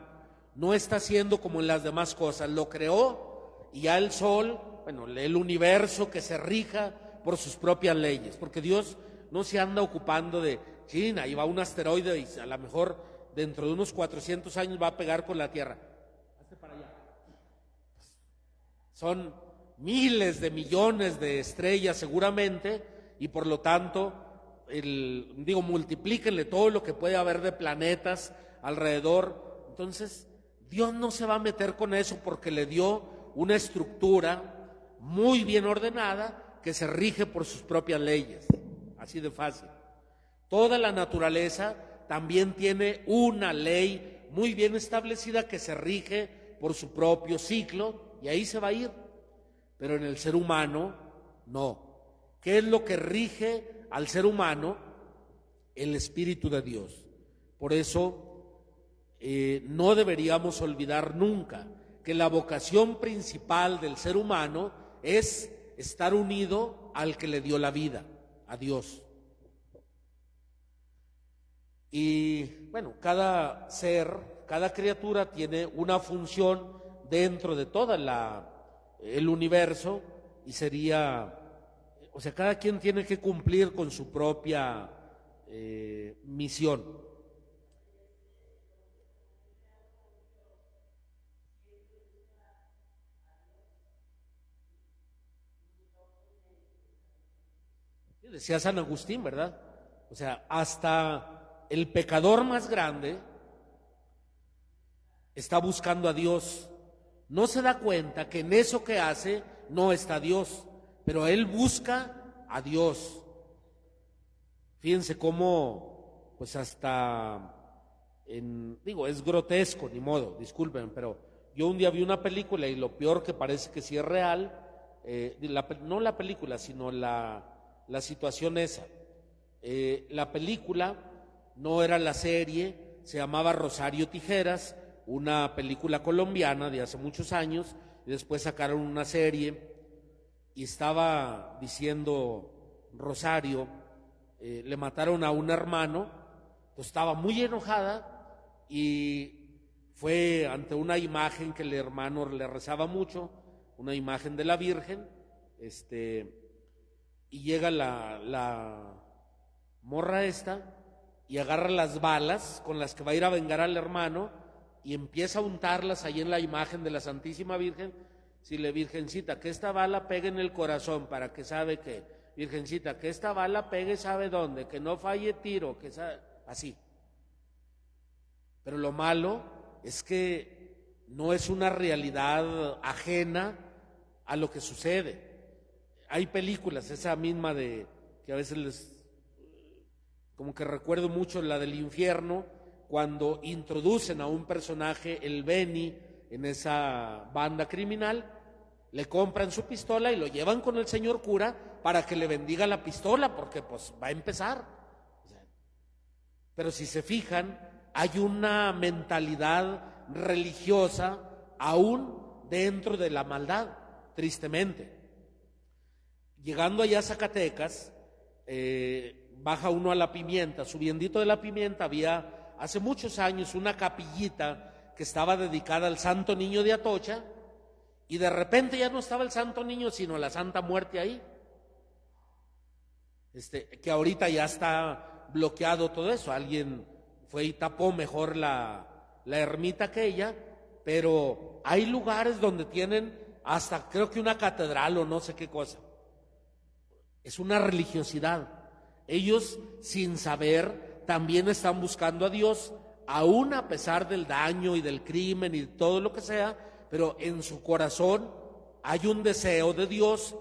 No está haciendo como en las demás cosas, lo creó y ya el sol, bueno, el universo que se rija por sus propias leyes, porque Dios no se anda ocupando de China, y va un asteroide y a lo mejor dentro de unos 400 años va a pegar con la Tierra. Hazte para allá. Son miles de millones de estrellas seguramente, y por lo tanto, multiplíquenle todo lo que puede haber de planetas alrededor. Entonces, Dios no se va a meter con eso porque le dio una estructura muy bien ordenada que se rige por sus propias leyes, así de fácil. Toda la naturaleza también tiene una ley muy bien establecida que se rige por su propio ciclo y ahí se va a ir. Pero en el ser humano, no. ¿Qué es lo que rige al ser humano? El Espíritu de Dios. Por eso no deberíamos olvidar nunca que la vocación principal del ser humano es estar unido al que le dio la vida, a Dios. Y bueno, cada ser, cada criatura tiene una función dentro de todo el universo, y sería, o sea, cada quien tiene que cumplir con su propia misión. Decía San Agustín, ¿verdad? O sea, hasta el pecador más grande está buscando a Dios. No se da cuenta que en eso que hace no está Dios, pero él busca a Dios. Fíjense cómo, pues hasta, es grotesco, ni modo, disculpen, pero yo un día vi una película y lo peor que parece que sí es real, no la película, sino la situación esa. La película no era la serie, se llamaba Rosario Tijeras, una película colombiana de hace muchos años, y después sacaron una serie, y estaba diciendo Rosario, le mataron a un hermano, pues estaba muy enojada, y fue ante una imagen que el hermano le rezaba mucho, una imagen de la Virgen, y llega la morra esta y agarra las balas con las que va a ir a vengar al hermano y empieza a untarlas ahí en la imagen de la Santísima Virgen. Si le Virgencita, que esta bala pegue en el corazón, para que sabe que, Virgencita, que esta bala pegue sabe dónde, que no falle tiro, que sabe, así. Pero lo malo es que no es una realidad ajena a lo que sucede. Hay películas, esa misma que a veces como que recuerdo mucho la del infierno, cuando introducen a un personaje, el Beni, en esa banda criminal, le compran su pistola y lo llevan con el señor cura para que le bendiga la pistola, porque pues va a empezar. Pero si se fijan, hay una mentalidad religiosa aún dentro de la maldad, tristemente. Llegando allá a Zacatecas, baja uno a La Pimienta. Subiendito de La Pimienta había hace muchos años una capillita que estaba dedicada al Santo Niño de Atocha, y de repente ya no estaba el Santo Niño, sino la Santa Muerte ahí. Que ahorita ya está bloqueado todo eso. Alguien fue y tapó mejor la ermita aquella, pero hay lugares donde tienen hasta creo que una catedral o no sé qué cosa. Es una religiosidad. Ellos, sin saber, también están buscando a Dios, aún a pesar del daño y del crimen y todo lo que sea, pero en su corazón hay un deseo de Dios.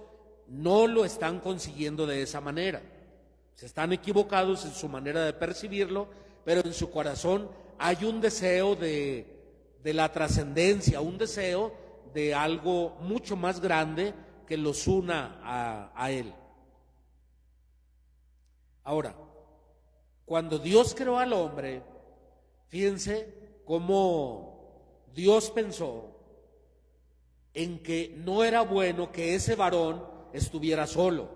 No lo están consiguiendo de esa manera. Se están equivocados en su manera de percibirlo, pero en su corazón hay un deseo de la trascendencia, un deseo de algo mucho más grande que los una a Él. Ahora, cuando Dios creó al hombre, fíjense cómo Dios pensó en que no era bueno que ese varón estuviera solo.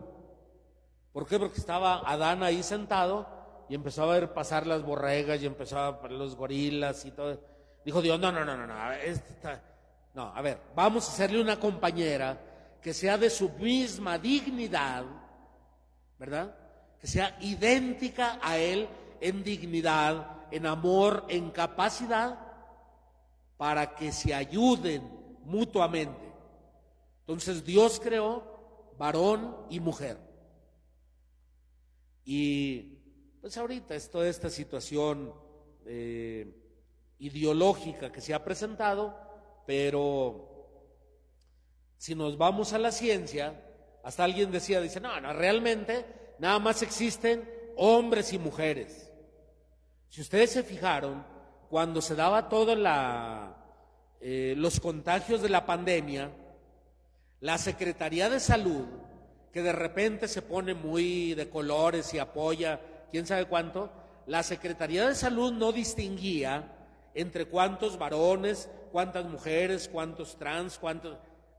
¿Por qué? Porque estaba Adán ahí sentado y empezó a ver pasar las borregas y empezaba a ver los gorilas y todo. Dijo Dios, no, a ver, vamos a hacerle una compañera que sea de su misma dignidad, ¿verdad? Que sea idéntica a él en dignidad, en amor, en capacidad, para que se ayuden mutuamente. Entonces Dios creó varón y mujer. Y pues ahorita es toda esta situación ideológica que se ha presentado, pero si nos vamos a la ciencia, hasta alguien dice, no, realmente nada más existen hombres y mujeres. Si ustedes se fijaron, cuando se daba todos los contagios de la pandemia, la Secretaría de Salud, que de repente se pone muy de colores y apoya quién sabe cuánto, la Secretaría de Salud no distinguía entre cuántos varones, cuántas mujeres, cuántos trans,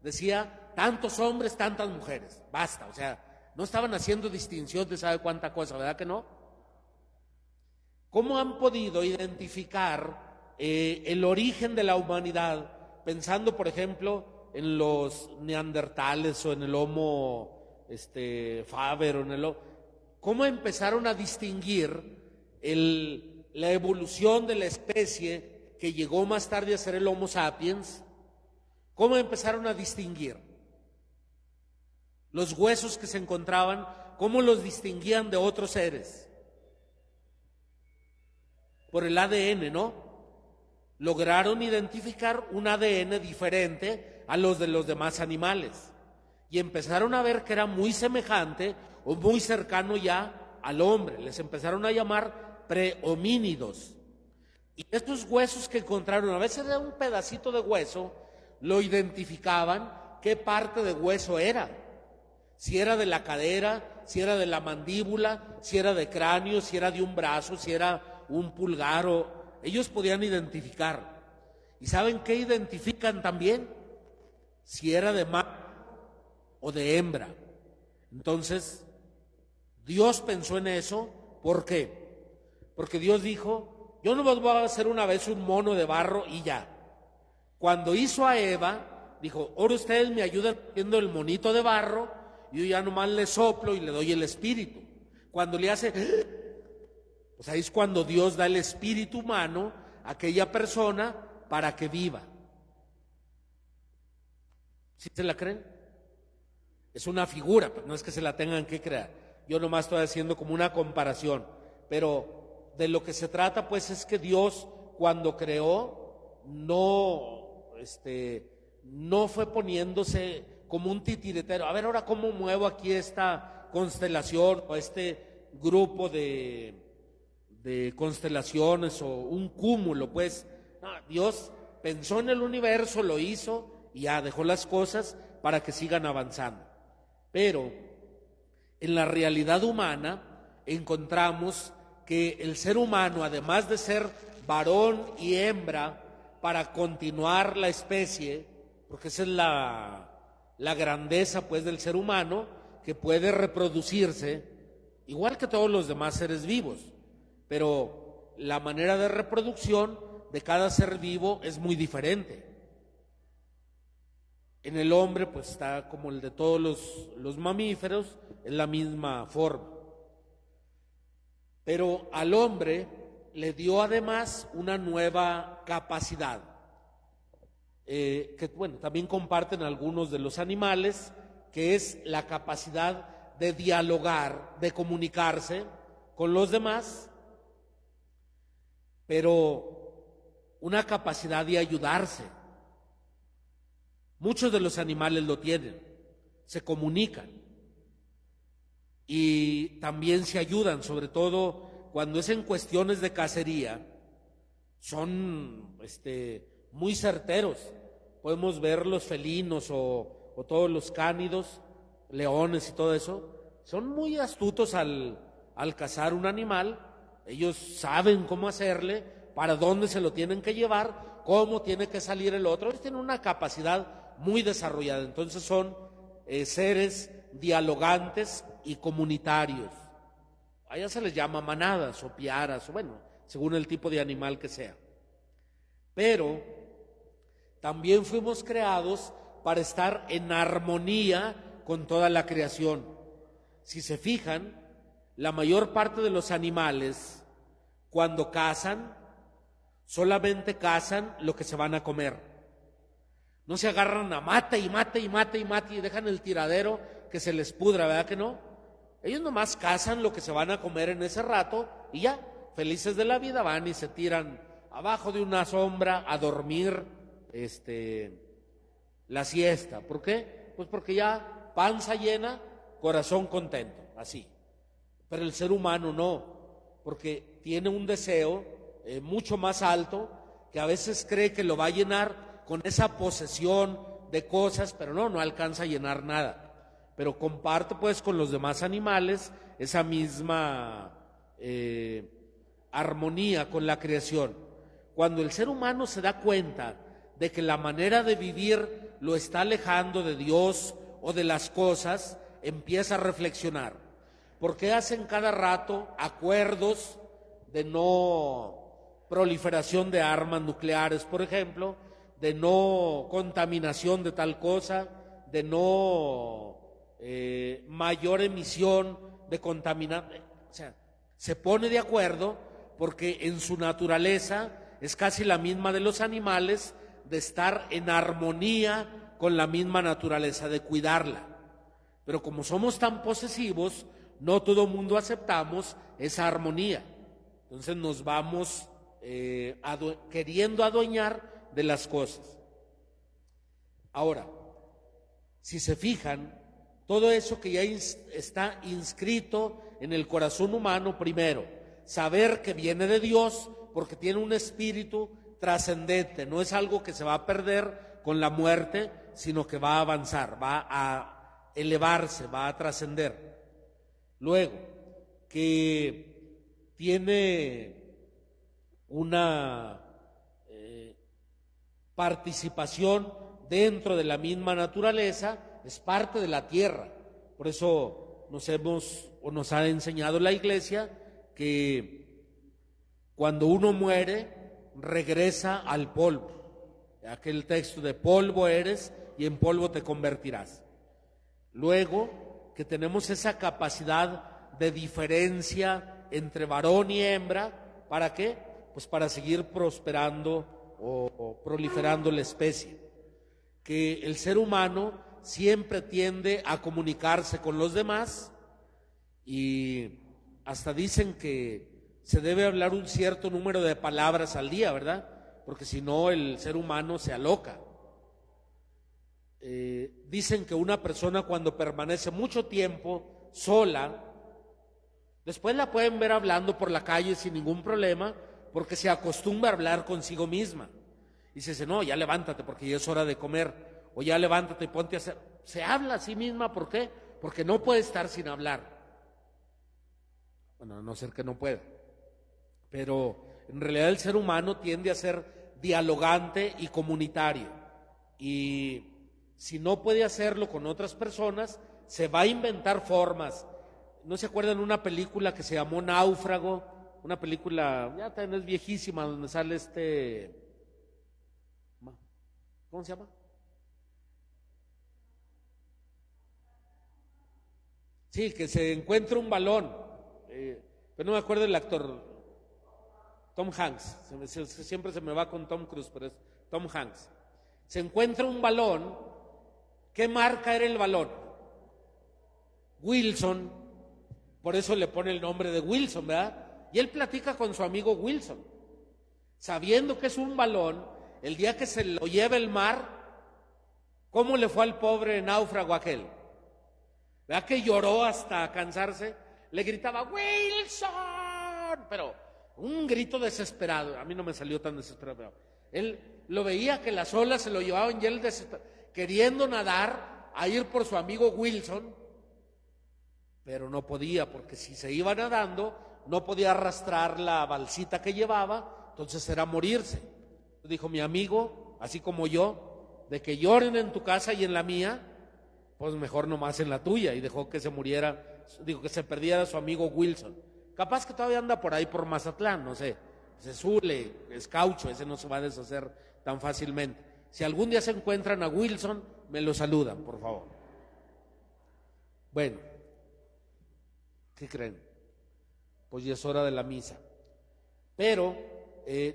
decía tantos hombres, tantas mujeres, basta, o sea, no estaban haciendo distinción de sabe cuánta cosa, ¿verdad que no? ¿Cómo han podido identificar el origen de la humanidad, pensando, por ejemplo, en los neandertales o en el Homo faber o en el... ¿Cómo empezaron a distinguir la evolución de la especie que llegó más tarde a ser el Homo sapiens? ¿Cómo empezaron a distinguir? Los huesos que se encontraban, ¿cómo los distinguían de otros seres? Por el ADN, ¿no? Lograron identificar un ADN diferente a los de los demás animales y empezaron a ver que era muy semejante o muy cercano ya al hombre. Les empezaron a llamar prehomínidos. Y estos huesos que encontraron, a veces era un pedacito de hueso, lo identificaban qué parte de hueso era. Si era de la cadera, si era de la mandíbula, si era de cráneo, si era de un brazo, si era un pulgar, ellos podían identificar. ¿Y saben qué identifican también? Si era de macho o de hembra. Entonces, Dios pensó en eso. ¿Por qué? Porque Dios dijo, yo no me voy a hacer una vez un mono de barro y ya. Cuando hizo a Eva, dijo, ahora ustedes me ayudan haciendo el monito de barro, y yo ya nomás le soplo y le doy el espíritu. Cuando le hace, pues ahí es cuando Dios da el espíritu humano a aquella persona para que viva. ¿Sí se la creen? Es una figura, pero no es que se la tengan que crear. Yo nomás estoy haciendo como una comparación, pero de lo que se trata pues es que Dios cuando creó no fue poniéndose como un titiritero. A ver, ahora cómo muevo aquí esta constelación o este grupo de constelaciones o un cúmulo, pues no, Dios pensó en el universo, lo hizo y ya dejó las cosas para que sigan avanzando. Pero en la realidad humana encontramos que el ser humano, además de ser varón y hembra para continuar la especie, porque esa es la grandeza pues del ser humano, que puede reproducirse igual que todos los demás seres vivos, pero la manera de reproducción de cada ser vivo es muy diferente. En el hombre pues está como el de todos los mamíferos, es la misma forma. Pero al hombre le dio además una nueva capacidad, que bueno, también comparten algunos de los animales, que es la capacidad de dialogar, de comunicarse con los demás, pero una capacidad de ayudarse. Muchos de los animales lo tienen, se comunican y también se ayudan, sobre todo cuando es en cuestiones de cacería, son muy certeros. Podemos ver los felinos o todos los cánidos, leones y todo eso, son muy astutos al cazar un animal. Ellos saben cómo hacerle, para dónde se lo tienen que llevar, cómo tiene que salir el otro. Ellos tienen una capacidad muy desarrollada, entonces son seres dialogantes y comunitarios. Allá se les llama manadas o piaras, o bueno, según el tipo de animal que sea. Pero también fuimos creados para estar en armonía con toda la creación. Si se fijan, la mayor parte de los animales, cuando cazan, solamente cazan lo que se van a comer. No se agarran a mate y mate y mate y mate y dejan el tiradero que se les pudra, ¿verdad que no? Ellos nomás cazan lo que se van a comer en ese rato y ya, felices de la vida, van y se tiran abajo de una sombra a dormir la siesta. ¿Por qué? Pues porque ya panza llena, corazón contento, así. Pero el ser humano no, porque tiene un deseo mucho más alto, que a veces cree que lo va a llenar con esa posesión de cosas, pero no alcanza a llenar nada. Pero comparte pues con los demás animales esa misma armonía con la creación. Cuando el ser humano se da cuenta de que la manera de vivir lo está alejando de Dios o de las cosas, empieza a reflexionar. ¿Por qué hacen cada rato acuerdos de no proliferación de armas nucleares, por ejemplo, de no contaminación de tal cosa, de no mayor emisión de contaminantes? O sea, se pone de acuerdo porque en su naturaleza es casi la misma de los animales, de estar en armonía con la misma naturaleza, de cuidarla. Pero como somos tan posesivos, no todo mundo aceptamos esa armonía. Entonces nos vamos queriendo adueñar de las cosas. Ahora, si se fijan, todo eso que ya está inscrito en el corazón humano, primero, saber que viene de Dios, porque tiene un espíritu trascendente, no es algo que se va a perder con la muerte, sino que va a avanzar, va a elevarse, va a trascender. Luego, que tiene una participación dentro de la misma naturaleza, es parte de la tierra. Por eso nos ha enseñado la Iglesia que cuando uno muere, regresa al polvo. Aquel texto de polvo eres y en polvo te convertirás. Luego, que tenemos esa capacidad de diferencia entre varón y hembra, ¿para qué? Pues para seguir prosperando o proliferando la especie. Que el ser humano siempre tiende a comunicarse con los demás y hasta dicen que se debe hablar un cierto número de palabras al día, ¿verdad? Porque si no el ser humano se aloca. Dicen que una persona cuando permanece mucho tiempo sola, después la pueden ver hablando por la calle sin ningún problema, porque se acostumbra a hablar consigo misma. Y se dice, no, ya levántate porque ya es hora de comer, o ya levántate y ponte a hacer. se habla a sí misma. ¿Por qué? Porque no puede estar sin hablar. Bueno, a no ser que no pueda. Pero en realidad el ser humano tiende a ser dialogante y comunitario. Y si no puede hacerlo con otras personas, se va a inventar formas. ¿No se acuerdan una película que se llamó Náufrago? Una película, ya también es viejísima, donde sale ¿cómo se llama? Sí, que se encuentra un balón, pero no me acuerdo el actor, Tom Hanks, siempre se me va con Tom Cruise, pero es Tom Hanks. Se encuentra un balón. ¿Qué marca era el balón? Wilson, por eso le pone el nombre de Wilson, ¿verdad? Y él platica con su amigo Wilson, sabiendo que es un balón. El día que se lo lleva el mar, ¿cómo le fue al pobre náufrago aquel? ¿Verdad que lloró hasta cansarse? Le gritaba, ¡Wilson! Pero un grito desesperado. A mí no me salió tan desesperado, pero él lo veía que las olas se lo llevaban y él queriendo nadar a ir por su amigo Wilson, pero no podía, porque si se iba nadando no podía arrastrar la balsita que llevaba, entonces era morirse. Dijo, mi amigo, así como yo, de que lloren en tu casa y en la mía, pues mejor nomás en la tuya. Y dejó que se muriera, digo, que se perdiera su amigo Wilson. Capaz que todavía anda por ahí por Mazatlán, no sé, es hule, es caucho, ese no se va a deshacer tan fácilmente. Si algún día se encuentran a Wilson, me lo saludan, por favor. Bueno, ¿qué creen? Pues ya es hora de la misa. Pero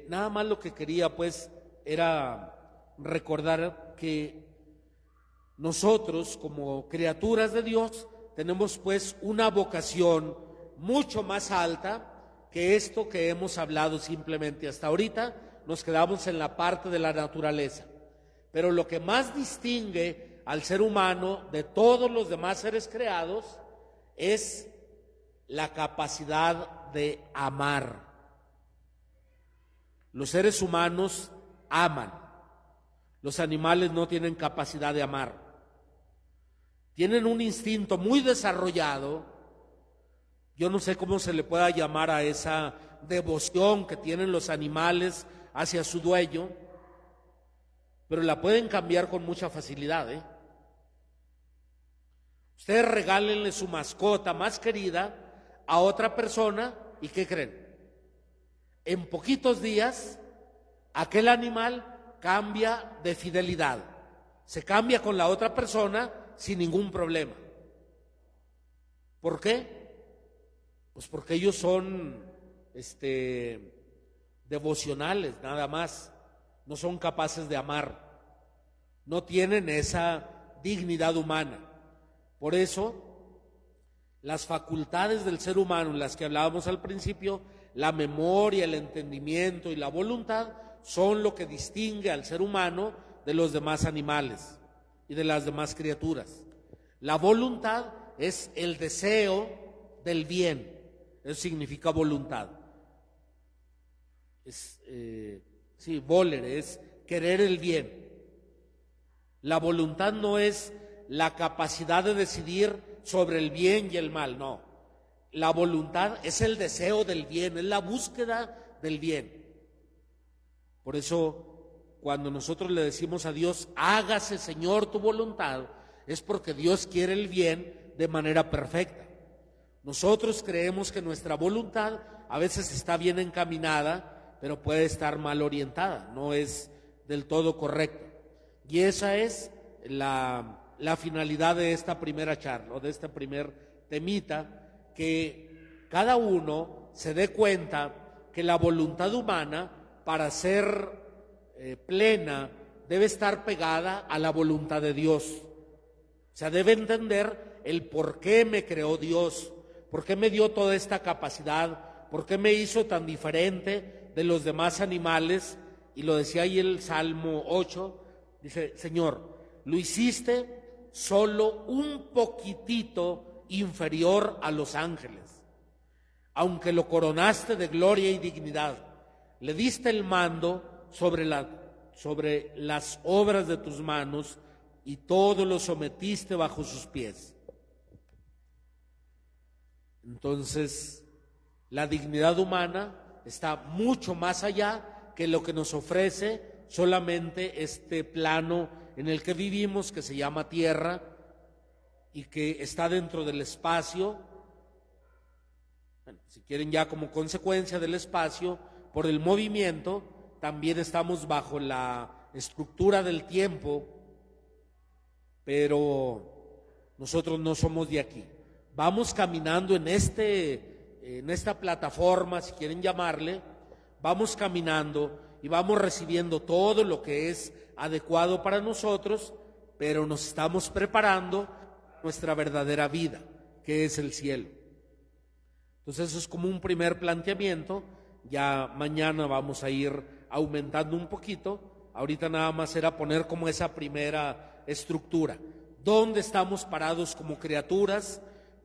nada más lo que quería pues era recordar que nosotros como criaturas de Dios tenemos pues una vocación mucho más alta que esto que hemos hablado simplemente hasta ahorita. Nos quedamos en la parte de la naturaleza. Pero lo que más distingue al ser humano de todos los demás seres creados es la capacidad de amar. Los seres humanos aman. Los animales no tienen capacidad de amar. Tienen un instinto muy desarrollado. Yo no sé cómo se le pueda llamar a esa devoción que tienen los animales hacia su dueño, pero la pueden cambiar con mucha facilidad, Ustedes regálenle su mascota más querida a otra persona y ¿qué creen? En poquitos días aquel animal cambia de fidelidad, se cambia con la otra persona sin ningún problema. ¿Por qué? Pues porque ellos son devocionales, nada más. No son capaces de amar, no tienen esa dignidad humana. Por eso, las facultades del ser humano, en las que hablábamos al principio, la memoria, el entendimiento y la voluntad, son lo que distingue al ser humano de los demás animales y de las demás criaturas. La voluntad es el deseo del bien, eso significa voluntad. Volere, es querer el bien. La voluntad no es la capacidad de decidir sobre el bien y el mal, no. La voluntad es el deseo del bien, es la búsqueda del bien. Por eso, cuando nosotros le decimos a Dios, hágase Señor tu voluntad, es porque Dios quiere el bien de manera perfecta. Nosotros creemos que nuestra voluntad a veces está bien encaminada, pero puede estar mal orientada, no es del todo correcta. Y esa es la finalidad de esta primera charla, o de este primer temita, que cada uno se dé cuenta que la voluntad humana, para ser plena, debe estar pegada a la voluntad de Dios. O sea, debe entender el por qué me creó Dios, por qué me dio toda esta capacidad, por qué me hizo tan diferente de los demás animales. Y lo decía ahí el Salmo 8, dice, Señor, lo hiciste solo un poquitito inferior a los ángeles, aunque lo coronaste de gloria y dignidad, le diste el mando sobre las obras de tus manos, y todo lo sometiste bajo sus pies. Entonces, la dignidad humana está mucho más allá que lo que nos ofrece solamente este plano en el que vivimos, que se llama Tierra y que está dentro del espacio. Bueno, si quieren, ya como consecuencia del espacio, por el movimiento, también estamos bajo la estructura del tiempo, pero nosotros no somos de aquí. Vamos caminando en esta plataforma, si quieren llamarle, vamos caminando y vamos recibiendo todo lo que es adecuado para nosotros, pero nos estamos preparando nuestra verdadera vida, que es el cielo. Entonces eso es como un primer planteamiento. Ya mañana vamos a ir aumentando un poquito. Ahorita nada más era poner como esa primera estructura. ¿Dónde estamos parados como criaturas?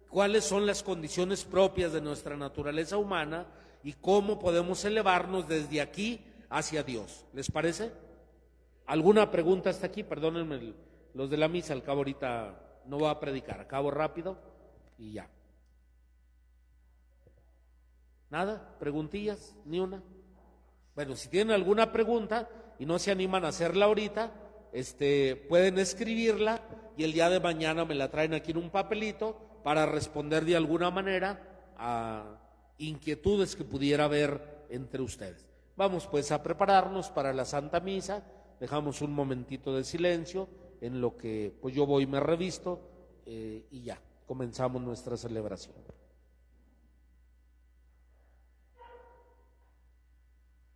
¿Cuáles son las condiciones propias de nuestra naturaleza humana? Y cómo podemos elevarnos desde aquí hacia Dios. ¿Les parece? ¿Alguna pregunta hasta aquí? Perdónenme los de la misa, al cabo ahorita no voy a predicar, acabo rápido y ya. ¿Nada? ¿Preguntillas? ¿Ni una? Bueno, si tienen alguna pregunta y no se animan a hacerla ahorita, pueden escribirla y el día de mañana me la traen aquí en un papelito para responder de alguna manera a inquietudes que pudiera haber entre ustedes. Vamos pues a prepararnos para la Santa Misa. Dejamos un momentito de silencio en lo que pues yo voy y me revisto y ya comenzamos nuestra celebración.